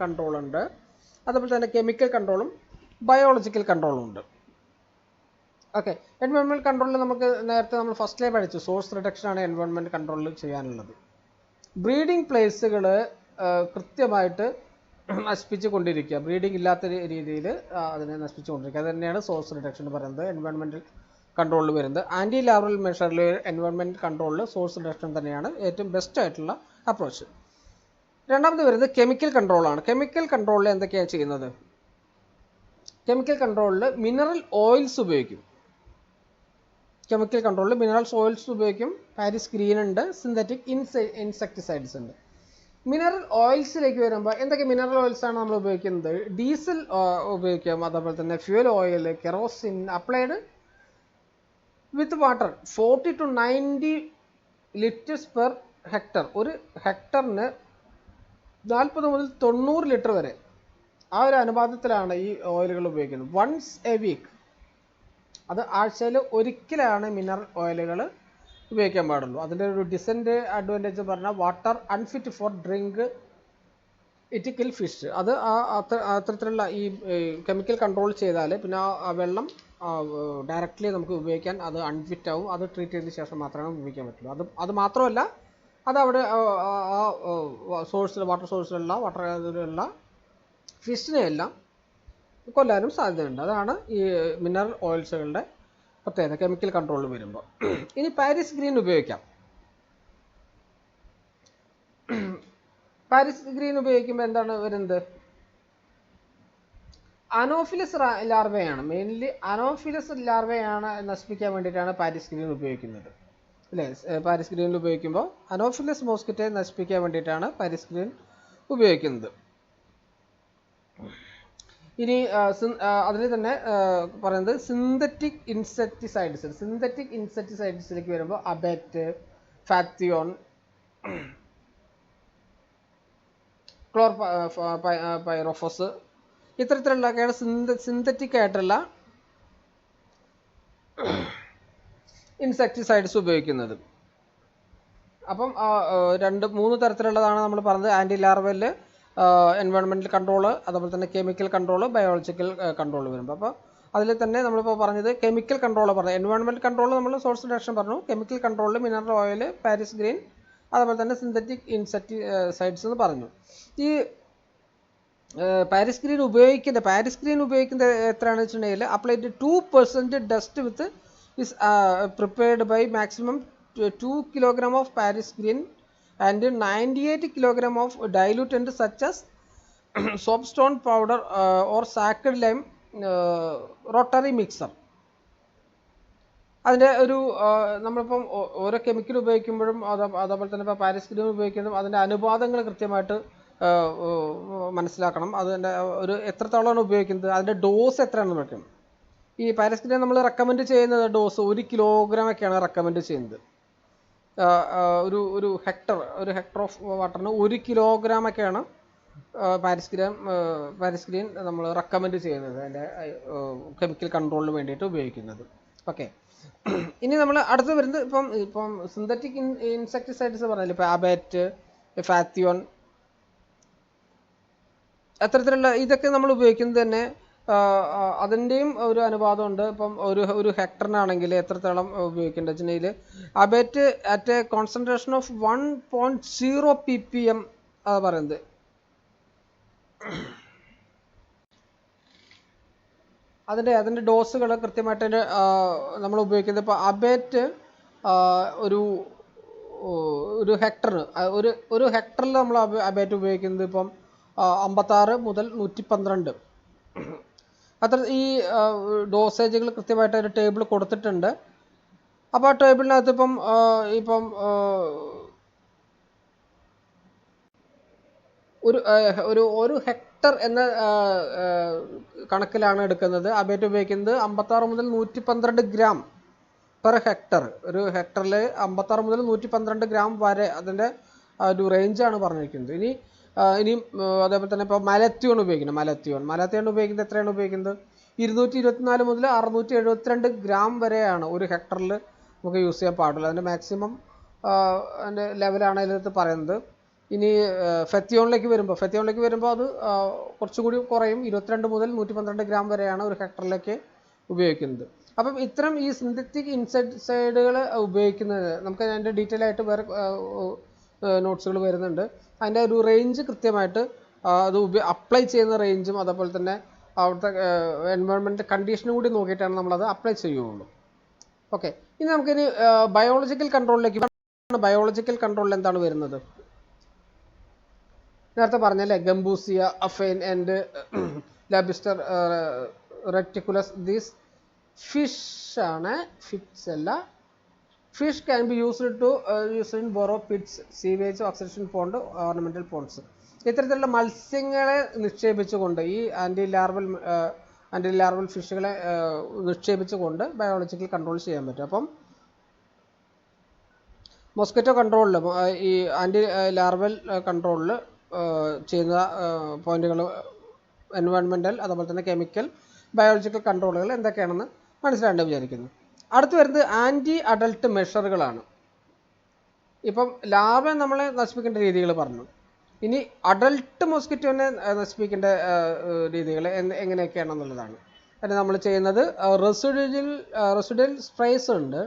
A: കൺട്രോൾ ഉണ്ട്, അതുപോലെ തന്നെ കെമിക്കൽ കൺട്രോളും ബയോളജിക്കൽ കൺട്രോളും ഉണ്ട്. ഓക്കെ, എൻവയോൺമെൻറ്റൽ കൺട്രോളിൽ നമുക്ക് നേരത്തെ നമ്മൾ ഫസ്റ്റിലേ പഠിച്ചു, സോഴ്സ് റിഡക്ഷനാണ് എൻവയോൺമെൻറ്റ് കൺട്രോളിൽ ചെയ്യാനുള്ളത്. ബ്രീഡിംഗ് പ്ലേസുകൾ കൃത്യമായിട്ട് നശിപ്പിച്ചു കൊണ്ടിരിക്കുക, ബ്രീഡിംഗ് ഇല്ലാത്ത രീതിയിൽ അതിനെ നശിപ്പിച്ചു കൊണ്ടിരിക്കുക. അത് തന്നെയാണ് സോഴ്സ് റിഡക്ഷൻ എന്ന് പറയുന്നത് എൻവയോൺമെൻറ്റൽ കൺട്രോളിൽ വരുന്നത്. ആൻറ്റി ലാർവൽ മെഷറിൽ എൻവയോൺമെൻറ്റ് കൺട്രോളിൽ സോഴ്സ് റിഡക്ഷൻ തന്നെയാണ് ഏറ്റവും ബെസ്റ്റ് ആയിട്ടുള്ള അപ്രോച്ച്. രണ്ടാമത് വരുന്നത് കെമിക്കൽ കൺട്രോളാണ്. കെമിക്കൽ കൺട്രോളിൽ എന്തൊക്കെയാണ് ചെയ്യുന്നത്? കെമിക്കൽ കൺട്രോളിൽ മിനറൽ ഓയിൽസ് ഉപയോഗിക്കും. പാരിസ് ഗ്രീൻ ഉണ്ട്, സിന്തറ്റിക് ഇൻസെക്ടിസൈഡ്സ് ഉണ്ട്. മിനറൽ ഓയിൽസിലേക്ക് വരുമ്പോൾ എന്തൊക്കെ മിനറൽ ഓയിൽസാണ് നമ്മൾ ഉപയോഗിക്കുന്നത്? ഡീസൽ ഉപയോഗിക്കാം, അതേപോലെ തന്നെ fuel oil, kerosene applied with water 40 to 90 litres per hectare. ഒരു ഹെക്ടറിന് 40 മുതൽ 90 ലിറ്റർ വരെ ആ ഒരു അനുപാതത്തിലാണ് ഈ ഓയിലുകൾ ഉപയോഗിക്കുന്നത്. വൺസ് എ വീക്ക്, അത് ആഴ്ചയിൽ ഒരിക്കലാണ് മിനറൽ ഓയിലുകൾ ഉപയോഗിക്കാൻ പാടുള്ളൂ. അതിൻ്റെ ഒരു ഡിസഡ്വാൻറ്റേജ് പറഞ്ഞാൽ water unfit four drink, it kill fish. അത് അത്തരത്തിലുള്ള ഈ കെമിക്കൽ കൺട്രോൾ ചെയ്താൽ പിന്നെ ആ വെള്ളം ഡയറക്റ്റ്ലി നമുക്ക് ഉപയോഗിക്കാൻ അത് അൺഫിറ്റ് ആവും. അത് ട്രീറ്റ് ചെയ്തതിന് ശേഷം മാത്രമേ ഉപയോഗിക്കാൻ പറ്റുള്ളൂ. അത് മാത്രമല്ല, അത് അവിടെ വാട്ടർ സോഴ്സിലുള്ള ഫിഷിനെയെല്ലാം കൊല്ലാനും സാധ്യതയുണ്ട്. അതാണ് ഈ മിനറൽ ഓയിൽസുകളുടെ പ്രത്യേകത കെമിക്കൽ കൺട്രോളിൽ വരുമ്പോൾ. ഇനി പാരീസ് ഗ്രീൻ ഉപയോഗിക്കാം. പാരിസ് ഗ്രീൻ ഉപയോഗിക്കുമ്പോൾ എന്താണ് വരുന്നത്? അനോഫിലസ് ലാർവയാണ്, മെയിൻലി അനോഫിലസ് ലാർവയാണ് നശിപ്പിക്കാൻ വേണ്ടിയിട്ടാണ് പാരിസ് ഗ്രീൻ ഉപയോഗിക്കുന്നത് അല്ലേ? പാരിസ് ഗ്രീനിൽ ഉപയോഗിക്കുമ്പോൾ അനോഫിലസ് മോസ്കിറ്റോയെ നശിപ്പിക്കാൻ വേണ്ടിയിട്ടാണ് പാരിസ് ഗ്രീൻ ഉപയോഗിക്കുന്നത്. ഇനി അതിൽ തന്നെ പറയുന്നത് സിന്തറ്റിക് ഇൻസെക്ടിസൈഡ്സിലേക്ക് വരുമ്പോൾ അബേറ്റ്, ഫാത്തിയോൺ, ക്ലോർപൈറോഫോസ് ഇത്തരത്തിലുള്ളതൊക്കെയാണ് സിന്തറ്റിക് ആയിട്ടുള്ള ഇൻസെക്ടിസൈഡ്സ് ഉപയോഗിക്കുന്നത്. അപ്പം 2-3 തരത്തിലുള്ളതാണ് നമ്മൾ പറഞ്ഞത്. ആൻറ്റി ലാർവൽ, എൻവയോൺമെൻറ്റൽ കൺട്രോൾ, അതുപോലെ തന്നെ കെമിക്കൽ കൺട്രോൾ, ബയോളജിക്കൽ കൺട്രോൾ വരുമ്പോൾ. അപ്പോൾ അതിൽ തന്നെ നമ്മളിപ്പോൾ പറഞ്ഞത് കെമിക്കൽ കൺട്രോൾ പറഞ്ഞു. എൻവയോൺമെൻറ്റൽ കൺട്രോൾ നമ്മൾ സോഴ്സ് റിഡക്ഷൻ പറഞ്ഞു. കെമിക്കൽ കൺട്രോളിൽ മിനറൽ ഓയിൽ, പാരിസ് ഗ്രീൻ, അതുപോലെ തന്നെ സിന്തറ്റിക് ഇൻസെക്ടിസൈഡ്സ് എന്ന് പറഞ്ഞു. ഈ പാരിസ് ഗ്രീൻ ഉപയോഗിക്കുന്നത് എത്രയാണെന്ന് വെച്ചിട്ടുണ്ടെങ്കിൽ applied 2% dust with is prepared by maximum 2 kg of Paris green and 98 kg of diluent such as soapstone powder or sacked lime rotary mixer. അതിൻ്റെ ഒരു നമ്മളിപ്പം ഓരോ കെമിക്കൽ ഉപയോഗിക്കുമ്പോഴും അതേപോലെ തന്നെ ഇപ്പോൾ പാരിസ് ഗ്രീൻ ഉപയോഗിക്കുമ്പോഴും അതിൻ്റെ അനുപാതങ്ങൾ കൃത്യമായിട്ട് മനസ്സിലാക്കണം. അതിൻ്റെ ഒരു എത്രത്തോളമാണ് ഉപയോഗിക്കുന്നത്, അതിൻ്റെ ഡോസ് എത്രയാണെന്ന് വെക്കണം. ഈ പാരിസ് ഗ്രീൻ നമ്മൾ റെക്കമെൻഡ് ചെയ്യുന്നത് ഡോസ് 1 കിലോഗ്രാമൊക്കെയാണ് റെക്കമെൻഡ് ചെയ്യുന്നത്. ഒരു ഹെക്ടർ ഓഫ് വാട്ടറിന് 1 കിലോഗ്രാമൊക്കെയാണ് പാരിസ് ഗ്രീൻ നമ്മൾ റെക്കമെൻഡ് ചെയ്യുന്നത് അതിൻ്റെ കെമിക്കൽ കൺട്രോളിന് വേണ്ടിയിട്ട് ഉപയോഗിക്കുന്നത്. ഓക്കെ, ഇനി നമ്മൾ അടുത്ത് വരുന്നത് ഇപ്പം സിന്തറ്റിക് ഇൻസെക്ടിസൈഡ്സ് പറഞ്ഞാൽ ഇപ്പോൾ അബേറ്റ്, ഫാത്തിയോൺ അത്തരത്തിലുള്ള ഇതൊക്കെ നമ്മൾ ഉപയോഗിക്കുന്നത് തന്നെ അതിൻ്റെയും ഒരു അനുപാതമുണ്ട്. ഇപ്പം ഒരു ഹെക്ടറിനാണെങ്കിൽ എത്രത്തോളം ഉപയോഗിക്കേണ്ടത് വെച്ചിട്ടുണ്ടെങ്കിൽ Abate at a concentration of 1.0 ppm അത് പറയുന്നത്. അതിൻ്റെ ഡോസുകൾ കൃത്യമായിട്ട് നമ്മൾ ഉപയോഗിക്കുന്നത്. ഇപ്പോൾ അബേറ്റ് ഒരു ഹെക്ടറിന് ഒരു ഹെക്ടറിൽ നമ്മൾ അബേറ്റ് ഉപയോഗിക്കുന്നത് ഇപ്പം 56 മുതൽ 112 അത്ര ഈ ഡോസേജുകൾ കൃത്യമായിട്ട് ഒരു ടേബിൾ കൊടുത്തിട്ടുണ്ട്. അപ്പോൾ ആ ടേബിളിനകത്ത് ഇപ്പം ഒരു ഹെക്ടർ എന്ന കണക്കിലാണ് എടുക്കുന്നത്. അബേറ്റ് ഉപയോഗിക്കുന്നത് 56 മുതൽ 112 ഗ്രാം പെർ ഹെക്ടർ. ഒരു ഹെക്ടറിൽ 56 മുതൽ 112 ഗ്രാം വരെ അതിൻ്റെ ഒരു റേഞ്ചാണ് പറഞ്ഞിരിക്കുന്നത്. ഇനി അതേപോലെ തന്നെ ഇപ്പോൾ മലത്തിയോൺ ഉപയോഗിക്കുന്നത് എത്രയാണ് ഉപയോഗിക്കുന്നത്? 224 മുതൽ 672 ഗ്രാം വരെയാണ് ഒരു ഹെക്ടറിൽ നമുക്ക് യൂസ് ചെയ്യാൻ പാടുള്ളൂ. അതിൻ്റെ മാക്സിമം അതിൻ്റെ ലെവലാണ് അതിനകത്ത് പറയുന്നത്. ഇനി ഫെത്തിയോണിലേക്ക് വരുമ്പോൾ അത് കുറച്ചുകൂടി കുറയും. 22 മുതൽ 112 ഗ്രാം വരെയാണ് ഒരു ഹെക്ടറിലേക്ക് ഉപയോഗിക്കുന്നത്. അപ്പം ഇത്തരം ഈ സിന്തറ്റിക് ഇൻസെക്ടിസൈഡുകൾ ഉപയോഗിക്കുന്നത് നമുക്ക് അതിൻ്റെ ഡീറ്റെയിൽ ആയിട്ട് വേറെ നോട്ട്സുകൾ വരുന്നുണ്ട്. അതിൻ്റെ ഒരു റേഞ്ച് കൃത്യമായിട്ട് അത് അപ്ലൈ ചെയ്യുന്ന റേഞ്ചും അതേപോലെ തന്നെ അവിടുത്തെ എൻവയോൺമെൻറ്റ് കണ്ടീഷനും കൂടി നോക്കിയിട്ടാണ് നമ്മളത് അപ്ലൈ ചെയ്യുകയുള്ളൂ. ഓക്കെ, ഇനി നമുക്കിനി ബയോളജിക്കൽ കൺട്രോളിൽ എന്താണ് വരുന്നത്? നേരത്തെ പറഞ്ഞല്ലേ, Gambusia, affinis and Lebistes reticulatus. These fish can be used in borrow pits, sewage, oxidation pond, ornamental ponds. ഇത്തരത്തിലുള്ള മത്സ്യങ്ങളെ നിക്ഷേപിച്ചുകൊണ്ട് ഈ ആൻറ്റി ലാർവൽ ഫിഷുകളെ നിക്ഷേപിച്ചുകൊണ്ട് ബയോളജിക്കൽ കൺട്രോൾ ചെയ്യാൻ പറ്റും. അപ്പം മോസ്കിറ്റോ കൺട്രോളിൽ ഈ ആൻറ്റി ലാർവൽ കൺട്രോളിൽ ചെയ്യുന്ന പോയിന്റുകൾ എൻവയോൺമെൻറ്റൽ അതുപോലെ തന്നെ കെമിക്കൽ ബയോളജിക്കൽ കൺട്രോളുകൾ എന്തൊക്കെയാണെന്ന് മനസ്സിലാണ്ട് വിചാരിക്കുന്നു. അടുത്ത് വരുന്നത് ആൻറ്റി അഡൽട്ട് മെഷറുകളാണ്. ഇപ്പം ലാർവയെ നമ്മളെ നശിപ്പിക്കേണ്ട രീതികൾ പറഞ്ഞു. ഇനി അഡൽട്ട് മോസ്കിറ്റോനെ നശിപ്പിക്കേണ്ട രീതികൾ എങ്ങനെയൊക്കെയാണെന്നുള്ളതാണ്. അതിന് നമ്മൾ ചെയ്യുന്നത് റെസിഡ്യൽ സ്പ്രേസ് ഉണ്ട്,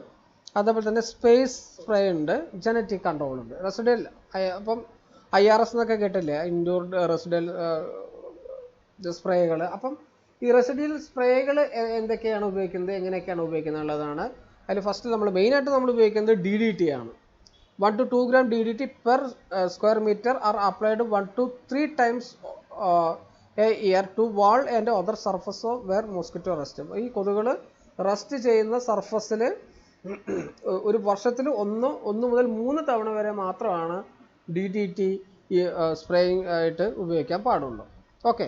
A: അതേപോലെ തന്നെ സ്പേസ് സ്പ്രേ ഉണ്ട്, ജനറ്റിക് കൺട്രോൾ ഉണ്ട്. റെസിഡ്യൽ അപ്പം IRS എന്നൊക്കെ കേട്ടില്ലേ, ഇൻഡോർ റെസിഡ്യൽ സ്പ്രേകൾ. അപ്പം ഈ റെസിഡ്യൽ സ്പ്രേകൾ എന്തൊക്കെയാണ് ഉപയോഗിക്കുന്നത്, എങ്ങനെയൊക്കെയാണ് ഉപയോഗിക്കുന്നത് എന്നുള്ളതാണ്. അതിൽ ഫസ്റ്റ് മെയിനായിട്ട് നമ്മൾ ഉപയോഗിക്കുന്നത് DDT ആണ്. 1 to 2 gram DDT per square meter are applied 1 to 3 times a year to wall and other surface where mosquito rest. ഈ കൊതുകുകൾ റസ്റ്റ് ചെയ്യുന്ന സർഫസിൽ ഒരു വർഷത്തിൽ ഒന്ന് മുതൽ 3 തവണ വരെ മാത്രമാണ് DDT ഈ സ്പ്രേയിങ് ആയിട്ട് ഉപയോഗിക്കാൻ പാടുള്ളൂ. ഓക്കെ,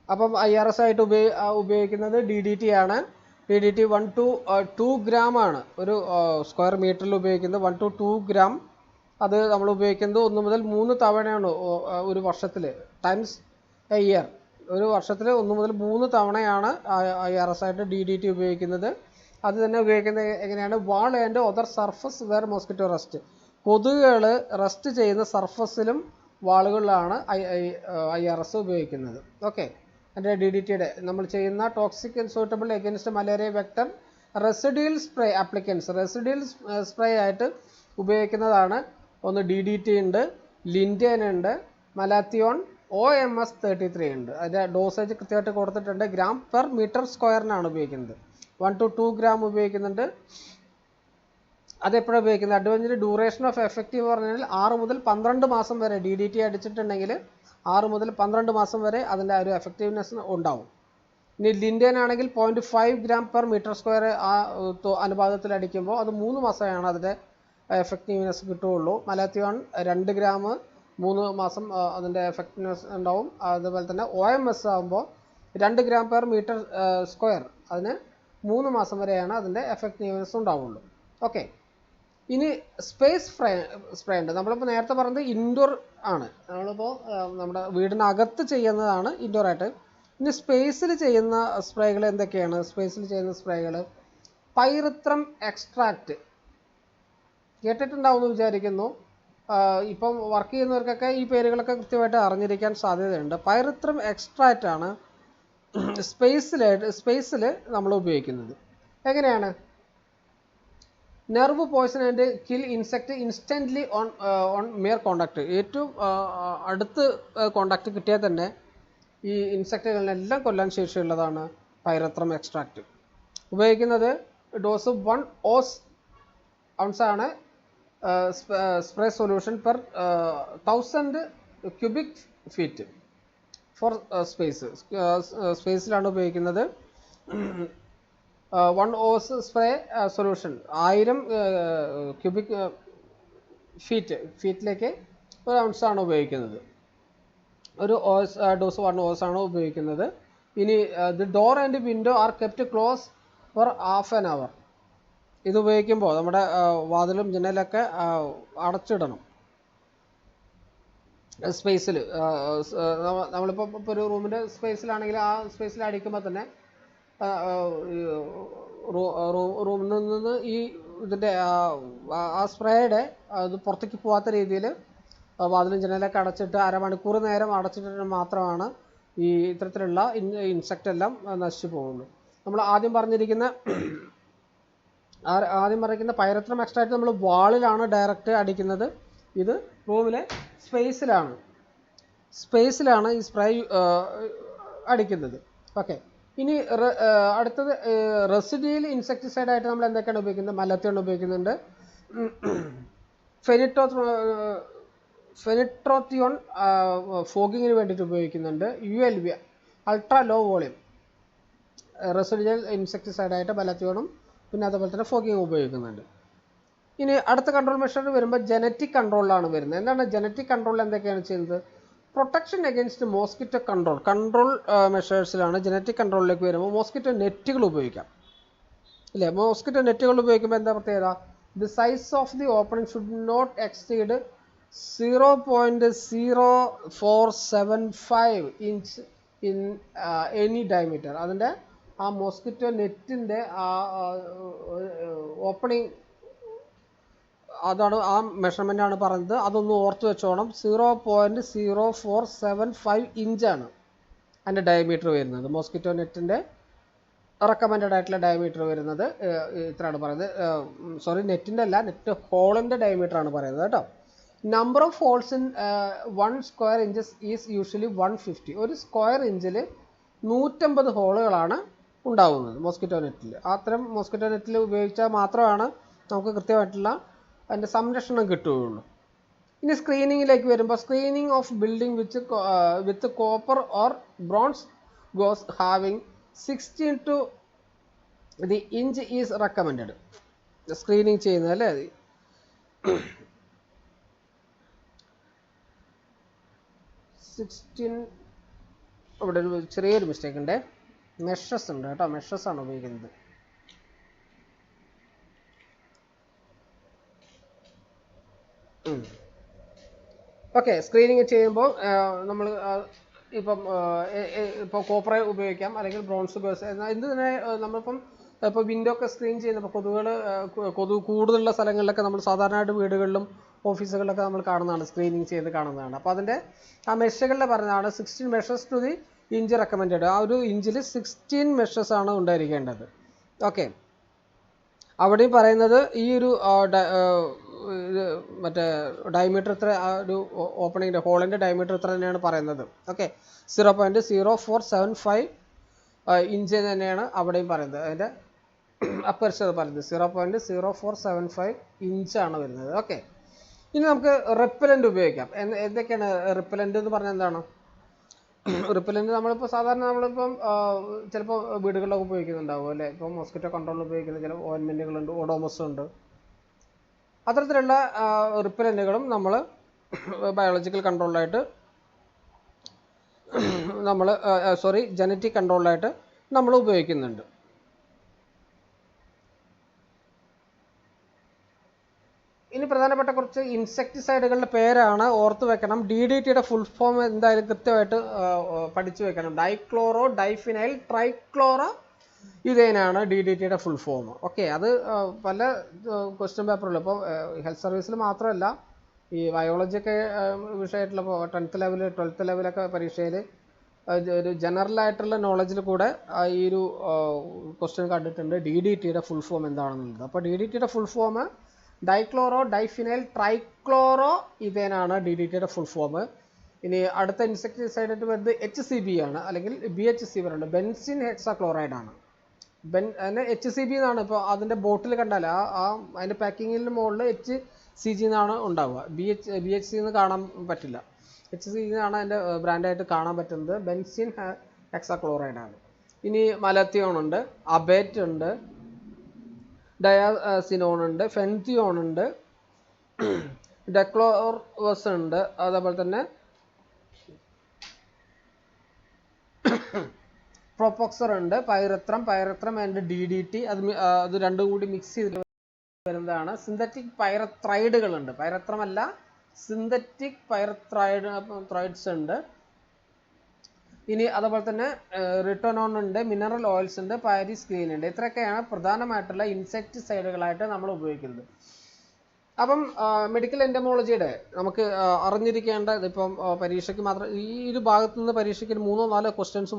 A: അപ്പം IRS ആയിട്ട് ഉപയോഗിക്കുന്നത് DDT ആണ്. DDT 1 to 2 gram ആണ് ഒരു സ്ക്വയർ മീറ്ററിൽ ഉപയോഗിക്കുന്നത്. 1 to 2 gram അത് നമ്മൾ ഉപയോഗിക്കുന്നത് 1 മുതൽ 3 തവണയാണ് ഒരു വർഷത്തിൽ, ടൈംസ് എ ഇയർ. ഒരു വർഷത്തിൽ 1 മുതൽ 3 തവണയാണ് IRS ആയിട്ട് DDT ഉപയോഗിക്കുന്നത്. അത് തന്നെ ഉപയോഗിക്കുന്നത് എങ്ങനെയാണ്? Wall and other surface where mosquito rest. കൊതുകുകൾ റസ്റ്റ് ചെയ്യുന്ന സർഫസിലും വാളുകളിലാണ് IRS ഉപയോഗിക്കുന്നത്. ഓക്കെ, അതിൻ്റെ DDTയുടെ നമ്മൾ ചെയ്യുന്ന toxic and suitable against malaria vector residual spray applicants. Residual spray ആയിട്ട് ഉപയോഗിക്കുന്നതാണ്. ഒന്ന് DDT ഉണ്ട്, ലിൻഡേൻ ഉണ്ട്, മലാത്തിയോൺ OMS 33 ഉണ്ട്. അതിൻ്റെ ഡോസേജ് കൃത്യമായിട്ട് കൊടുത്തിട്ടുണ്ട്. ഗ്രാം പെർ മീറ്റർ സ്ക്വയറിനാണ് ഉപയോഗിക്കുന്നത്. 1 to 2 gram ഉപയോഗിക്കുന്നുണ്ട്. അതെപ്പോഴാണ് ഉപയോഗിക്കുന്നത്? അഡ്വാൻസിൻ്റെ ഡ്യൂറേഷൻ ഓഫ് എഫക്റ്റീവ് പറഞ്ഞാൽ 6 മുതൽ 12 മാസം വരെ DDT അടിച്ചിട്ടുണ്ടെങ്കിൽ 6 മുതൽ 12 മാസം വരെ അതിൻ്റെ ഒരു എഫക്റ്റീവ്നെസ് ഉണ്ടാവും. ഇനി ലിൻഡേൻ ആണെങ്കിൽ 0.5 gram per meter square ആ അനുപാതത്തിൽ അടിക്കുമ്പോൾ അത് 3 മാസമാണ് അതിൻ്റെ എഫക്റ്റീവ്നെസ് കിട്ടുകയുള്ളൂ. മലാത്തിയോൺ 2 gram 3 മാസം അതിൻ്റെ എഫക്റ്റീവ്നെസ് ഉണ്ടാവും. അതുപോലെ തന്നെ OMS ആകുമ്പോൾ 2 gram per meter square അതിന് 3 മാസം വരെയാണ് അതിൻ്റെ എഫക്റ്റീവ്നെസ് ഉണ്ടാവുള്ളൂ. ഓക്കെ, ഇനി സ്പേസ് സ്പ്രേ ഉണ്ട്. നമ്മളിപ്പോൾ നേരത്തെ പറഞ്ഞത് ഇൻഡോർ ആണ്. നമ്മളിപ്പോൾ നമ്മുടെ വീടിനകത്ത് ചെയ്യുന്നതാണ് ഇൻഡോർ ആയിട്ട്. ഇനി സ്പേസിൽ ചെയ്യുന്ന സ്പ്രേകൾ എന്തൊക്കെയാണ്? സ്പേസിൽ ചെയ്യുന്ന സ്പ്രേകൾ പൈറിത്രം എക്സ്ട്രാക്റ്റ് കേട്ടിട്ടുണ്ടാവുമെന്ന് വിചാരിക്കുന്നു. ഇപ്പം വർക്ക് ചെയ്യുന്നവർക്കൊക്കെ ഈ പേരുകളൊക്കെ കൃത്യമായിട്ട് അറിഞ്ഞിരിക്കാൻ സാധ്യതയുണ്ട്. പൈറിത്രം എക്സ്ട്രാക്റ്റ് ആണ് സ്പേസിൽ നമ്മൾ ഉപയോഗിക്കുന്നത്. എങ്ങനെയാണ്? Nerve poison and kill insect instantly on mere contact. ഏറ്റവും അടുത്ത് കോണ്ടാക്ട് കിട്ടിയാൽ തന്നെ ഈ ഇൻസെക്റ്റുകളെല്ലാം കൊല്ലാൻ ശേഷിയുള്ളതാണ് പൈറിത്രം എക്സ്ട്രാക്റ്റ്. ഉപയോഗിക്കുന്നത് ഡോസ് 1 ounce ആണ്. Spray solution per 1000 cubic feet for സ്പേസിലാണ് ഉപയോഗിക്കുന്നത്. 1 ounce സ്പ്രേ സൊല്യൂഷൻ 1000 cubic ഫീറ്റിലേക്ക് 1 ounce ആണ് ഉപയോഗിക്കുന്നത്. ഒരു ഡോസ് 1 ounce ആണ് ഉപയോഗിക്കുന്നത്. ഇനി the door and window are kept close for half an hour. ഇത് ഉപയോഗിക്കുമ്പോൾ നമ്മുടെ വാതിലും ജനലൊക്കെ അടച്ചിടണം. സ്പേസിൽ നമ്മളിപ്പോൾ ഒരു റൂമിൻ്റെ സ്പേസിലാണെങ്കിൽ ആ സ്പേസിൽ അടിക്കുമ്പോൾ തന്നെ റൂമിൽ നിന്ന് ഈ ഇതിൻ്റെ ആ സ്പ്രേയുടെ അത് പുറത്തേക്ക് പോകാത്ത രീതിയിൽ വാതിലും ജനലൊക്കെ അടച്ചിട്ട് അരമണിക്കൂർ നേരം അടച്ചിട്ട് മാത്രമാണ് ഈ ഇത്തരത്തിലുള്ള ഇൻസെക്റ്റ് എല്ലാം നശിച്ചു പോകുള്ളൂ. നമ്മൾ ആദ്യം പറഞ്ഞിരിക്കുന്ന പൈറിത്രം എക്സ്ട്രാക്റ്റ് നമ്മൾ വാളിലാണ് ഡയറക്റ്റ് അടിക്കുന്നത്. ഇത് റൂമിലെ സ്പേസിലാണ് ഈ സ്പ്രേ അടിക്കുന്നത്. ഓക്കെ, ഇനി അടുത്തത് റെസിഡ്യൂൽ ഇൻസെക്ടിസൈഡായിട്ട് നമ്മൾ എന്തൊക്കെയാണ് ഉപയോഗിക്കുന്നത്? മലത്തിയാണ് ഉപയോഗിക്കുന്നുണ്ട്. ഫെനിട്രോത്തിയോൺ ഫോഗിങ്ങിന് വേണ്ടിയിട്ട് ഉപയോഗിക്കുന്നുണ്ട്. ULV ultra low volume residual ഇൻസെക്ടിസൈഡായിട്ട് മലത്തിയോണും പിന്നെ അതുപോലെ തന്നെ ഫോഗിങ് ഉപയോഗിക്കുന്നുണ്ട്. ഇനി അടുത്ത കൺട്രോൾ മെഷർ വരുമ്പോൾ ജനറ്റിക് കൺട്രോളിലാണ് വരുന്നത്. എന്താണ് ജനറ്റിക് കൺട്രോൾ? എന്തൊക്കെയാണ് ചെയ്യുന്നത്? പ്രൊട്ടക്ഷൻ അഗെയിൻസ്റ്റ് മോസ്കിറ്റോ കൺട്രോൾ മെഷേഴ്സിലാണ്. ജനറ്റിക് കൺട്രോളിലേക്ക് വരുമ്പോൾ മോസ്കിറ്റോ നെറ്റുകൾ ഉപയോഗിക്കാം, ഇല്ലേ? മോസ്കിറ്റോ നെറ്റുകൾ ഉപയോഗിക്കുമ്പോൾ എന്താ പ്രത്യേകത? The size of the opening should not exceed 0.0475 inch in any diameter. അതിൻ്റെ ആ മോസ്കിറ്റോ നെറ്റിൻ്റെ ആ ഓപ്പണിംഗ് അതാണ് ആ മെഷർമെൻ്റാണ് പറയുന്നത്. അതൊന്ന് ഓർത്ത് വെച്ചോണം. 0.0475 ഇഞ്ചാണ് അതിൻ്റെ ഡയമീറ്റർ വരുന്നത്. മോസ്കിറ്റോ നെറ്റിൻ്റെ റെക്കമെൻഡഡ് ആയിട്ടുള്ള ഡയമീറ്റർ വരുന്നത് ഇത്രയാണ് പറയുന്നത്. നെറ്റിൻ്റെ അല്ല, നെറ്റ് ഹോളിൻ്റെ ഡയമീറ്ററാണ് പറയുന്നത് കേട്ടോ. Number of holes in 1 square inches is usually 150. ഒരു സ്ക്വയർ ഇഞ്ചിൽ 150 ഹോളുകളാണ് ഉണ്ടാവുന്നത് മോസ്കിറ്റോ നെറ്റിൽ. അത്തരം മോസ്കിറ്റോ നെറ്റിൽ ഉപയോഗിച്ചാൽ മാത്രമാണ് നമുക്ക് കൃത്യമായിട്ടുള്ള അതിൻ്റെ സംരക്ഷണം കിട്ടുകയുള്ളൂ. ഇനി സ്ക്രീനിങ്ങിലേക്ക് വരുമ്പോൾ screening of building with copper or bronze goes having 16 to the inch is recommended. Screening ചെയ്യുന്നത് അല്ലേ 16. ഇവിടെ ഒരു ചെറിയൊരു മിസ്റ്റേക്ക് ഉണ്ട്, മെഷസ് ഉണ്ട് കേട്ടോ, മെഷസ് ആണ് ഉപയോഗിക്കുന്നത്. ഓക്കെ, സ്ക്രീനിങ് ചെയ്യുമ്പോൾ നമ്മൾ ഇപ്പോൾ കോപ്പർ ഉപയോഗിക്കാം, അല്ലെങ്കിൽ ബ്രോൺസ് ഉപയോഗിക്കാം. എന്ത് തന്നെ നമ്മളിപ്പം ഇപ്പോൾ വിൻഡോ ഒക്കെ സ്ക്രീൻ ചെയ്യുന്നപ്പോൾ കൊതുക് കൂടുതലുള്ള സ്ഥലങ്ങളിലൊക്കെ നമ്മൾ സാധാരണയായിട്ട് വീടുകളിലും ഓഫീസുകളിലൊക്കെ നമ്മൾ കാണുന്നതാണ്, സ്ക്രീനിങ് ചെയ്ത് കാണുന്നതാണ്. അപ്പോൾ അതിൻ്റെ ആ മെഷുകളിൽ പറഞ്ഞതാണ് 16 meshes to the inch recommended. ആ ഒരു ഇഞ്ചിൽ 16 മെഷേഴ്സ് ആണ് ഉണ്ടായിരിക്കേണ്ടത്. ഓക്കെ, അവിടെയും പറയുന്നത് ഈ ഒരു മറ്റേ ഡയമീറ്റർ എത്ര, ആ ഒരു ഓപ്പണിങ്ങിൻ്റെ ഹോളിൻ്റെ ഡയമീറ്റർ എത്ര തന്നെയാണ് പറയുന്നത്. ഓക്കെ, 0.0475 ഇഞ്ച് തന്നെയാണ് അവിടെയും പറയുന്നത്. അതിൻ്റെ അപ്പർച്ചർ പറയുന്നത് 0.0475 ഇഞ്ചാണ് വരുന്നത്. ഓക്കെ, ഇനി നമുക്ക് റിപ്പലൻ്റ് ഉപയോഗിക്കാം. എന്തൊക്കെയാണ് റിപ്പലൻ്റ് എന്ന് പറഞ്ഞാൽ എന്താണ്? റിപ്പലൻ്റ് നമ്മളിപ്പോൾ സാധാരണ ചിലപ്പോൾ വീടുകളിലൊക്കെ ഉപയോഗിക്കുന്നുണ്ടാവും അല്ലേ. ഇപ്പോൾ മോസ്കിറ്റോ കൺട്രോളിൽ ഉപയോഗിക്കുന്ന ചില ഓയിൻമെൻറ്റുകളുണ്ട്, ഓഡോമസ് ഉണ്ട്. അത്തരത്തിലുള്ള റിപ്പലൻ്റുകളും നമ്മൾ ബയോളജിക്കൽ കൺട്രോളിലായിട്ട് ജനറ്റിക് കൺട്രോളിലായിട്ട് നമ്മൾ ഉപയോഗിക്കുന്നുണ്ട്. ഇനി പ്രധാനപ്പെട്ട കുറച്ച് ഇൻസെക്ടിസൈഡുകളുടെ പേരാണ് ഓർത്ത് വെക്കണം. DDTയുടെ ഫുൾ ഫോം എന്തായാലും കൃത്യമായിട്ട് പഠിച്ചു വെക്കണം. ഡൈക്ലോറോ ഡൈഫിനൈൽ ട്രൈക്ലോറ ഇതേനാണ് DDTയുടെ ഫുൾ ഫോം. ഓക്കെ, അത് പല ക്വസ്റ്റ്യൻ പേപ്പറിലും ഇപ്പോൾ ഹെൽത്ത് സർവീസിൽ മാത്രമല്ല, ഈ ബയോളജിയൊക്കെ വിഷയമായിട്ടുള്ള ഇപ്പോൾ 10th ലെവൽ 12th ലെവലൊക്കെ പരീക്ഷയിൽ ഒരു ജനറലായിട്ടുള്ള നോളജിൽ കൂടെ ഈ ഒരു ക്വസ്റ്റ്യൻ കണ്ടിട്ടുണ്ട്, DDTയുടെ ഫുൾ ഫോം എന്താണെന്നുള്ളത്. അപ്പോൾ DDTയുടെ full form dichloro diphenyl trichloro ഇതേനാണ് DDTയുടെ ഫുൾ ഫോം. ഇനി അടുത്ത ഇൻസെക്ടിസൈഡായിട്ട് വരുന്നത് HCB ആണ്, അല്ലെങ്കിൽ BHC പറയുന്നത് ബെൻസിൻ ഹെക്സാക്ലോറൈഡ് ആണ്. അതിന് HCB എന്നാണ് ഇപ്പോൾ അതിൻ്റെ ബോട്ടിൽ കണ്ടാൽ അതിൻ്റെ പാക്കിങ്ങിന് മുകളിൽ HCG എന്നാണ് ഉണ്ടാവുക. BHC എന്ന് കാണാൻ പറ്റില്ല. HCG എന്നാണ് അതിൻ്റെ ബ്രാൻഡായിട്ട് കാണാൻ പറ്റുന്നത്. ബെൻസിൻ ഹെക്സാക്ലോറൈഡ് ആണ്. ഇനി മലത്തിയോൺ ഉണ്ട്, അബേറ്റ് ഉണ്ട്, ഡയാസിനോൺ ഉണ്ട്, ഫെൻതിയോൺ ഉണ്ട്, ഡെക്ലോർവസ് ഉണ്ട്, അതേപോലെ തന്നെ പ്രൊപ്പോക്സർ ഉണ്ട്, പൈറത്രം ആൻഡ് DDT. അത് രണ്ടും കൂടി മിക്സ് ചെയ്ത് വരുന്നതാണ്. സിന്തറ്റിക് പൈറത്രൈഡുകളുണ്ട്, പൈറത്രമല്ല സിന്തറ്റിക് പൈറത്രൈഡ്സ് ഉണ്ട്. ഇനി അതുപോലെ തന്നെ റിട്ടോനോൺ ഉണ്ട്, മിനറൽ ഓയിൽസ് ഉണ്ട്, പാരിസ് ഗ്രീൻ ഉണ്ട്. ഇത്രയൊക്കെയാണ് പ്രധാനമായിട്ടുള്ള ഇൻസെക്ടിസൈഡുകളായിട്ട് നമ്മൾ ഉപയോഗിക്കുന്നത്. അപ്പം മെഡിക്കൽ എൻഡമോളജിയുടെ നമുക്ക് അറിഞ്ഞിരിക്കേണ്ട ഇപ്പം പരീക്ഷയ്ക്ക് മാത്രം ഈ ഒരു ഭാഗത്തു നിന്ന് പരീക്ഷയ്ക്ക് 3-4 ക്വസ്റ്റ്യൻസ്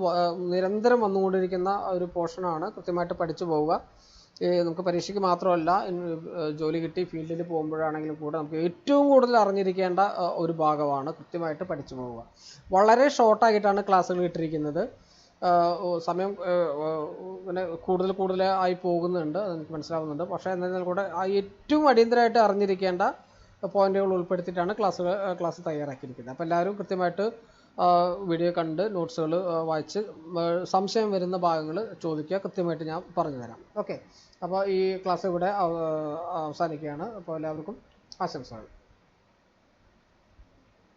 A: നിരന്തരം വന്നുകൊണ്ടിരിക്കുന്ന ഒരു പോർഷനാണ്. കൃത്യമായിട്ട് പഠിച്ചു പോവുക. നമുക്ക് പരീക്ഷയ്ക്ക് മാത്രമല്ല, ജോലി കിട്ടി ഫീൽഡിൽ പോകുമ്പോഴാണെങ്കിലും കൂടെ നമുക്ക് ഏറ്റവും കൂടുതൽ അറിഞ്ഞിരിക്കേണ്ട ഒരു ഭാഗമാണ്. കൃത്യമായിട്ട് പഠിച്ചു പോവുക. വളരെ ഷോർട്ടായിട്ടാണ് ക്ലാസ്സുകൾ ഇട്ടിരിക്കുന്നത്. സമയം ഇങ്ങനെ കൂടുതലായി പോകുന്നുണ്ട്, അതെനിക്ക് മനസ്സിലാവുന്നുണ്ട്. പക്ഷേ എന്നാൽ കൂടെ ഏറ്റവും അടിയന്തരമായിട്ട് അറിഞ്ഞിരിക്കേണ്ട പോയിന്റുകൾ ഉൾപ്പെടുത്തിയിട്ടാണ് ക്ലാസ് തയ്യാറാക്കിയിരിക്കുന്നത്. അപ്പോൾ എല്ലാവരും കൃത്യമായിട്ട് വീഡിയോ കണ്ട് നോട്ട്സുകൾ വായിച്ച് സംശയം വരുന്ന ഭാഗങ്ങൾ ചോദിക്കുക, കൃത്യമായിട്ട് ഞാൻ പറഞ്ഞു തരാം. ഓക്കെ, അപ്പോൾ ഈ ക്ലാസ് ഇവിടെ അവസാനിക്കുകയാണ്. അപ്പോൾ എല്ലാവർക്കും ആശംസകൾ.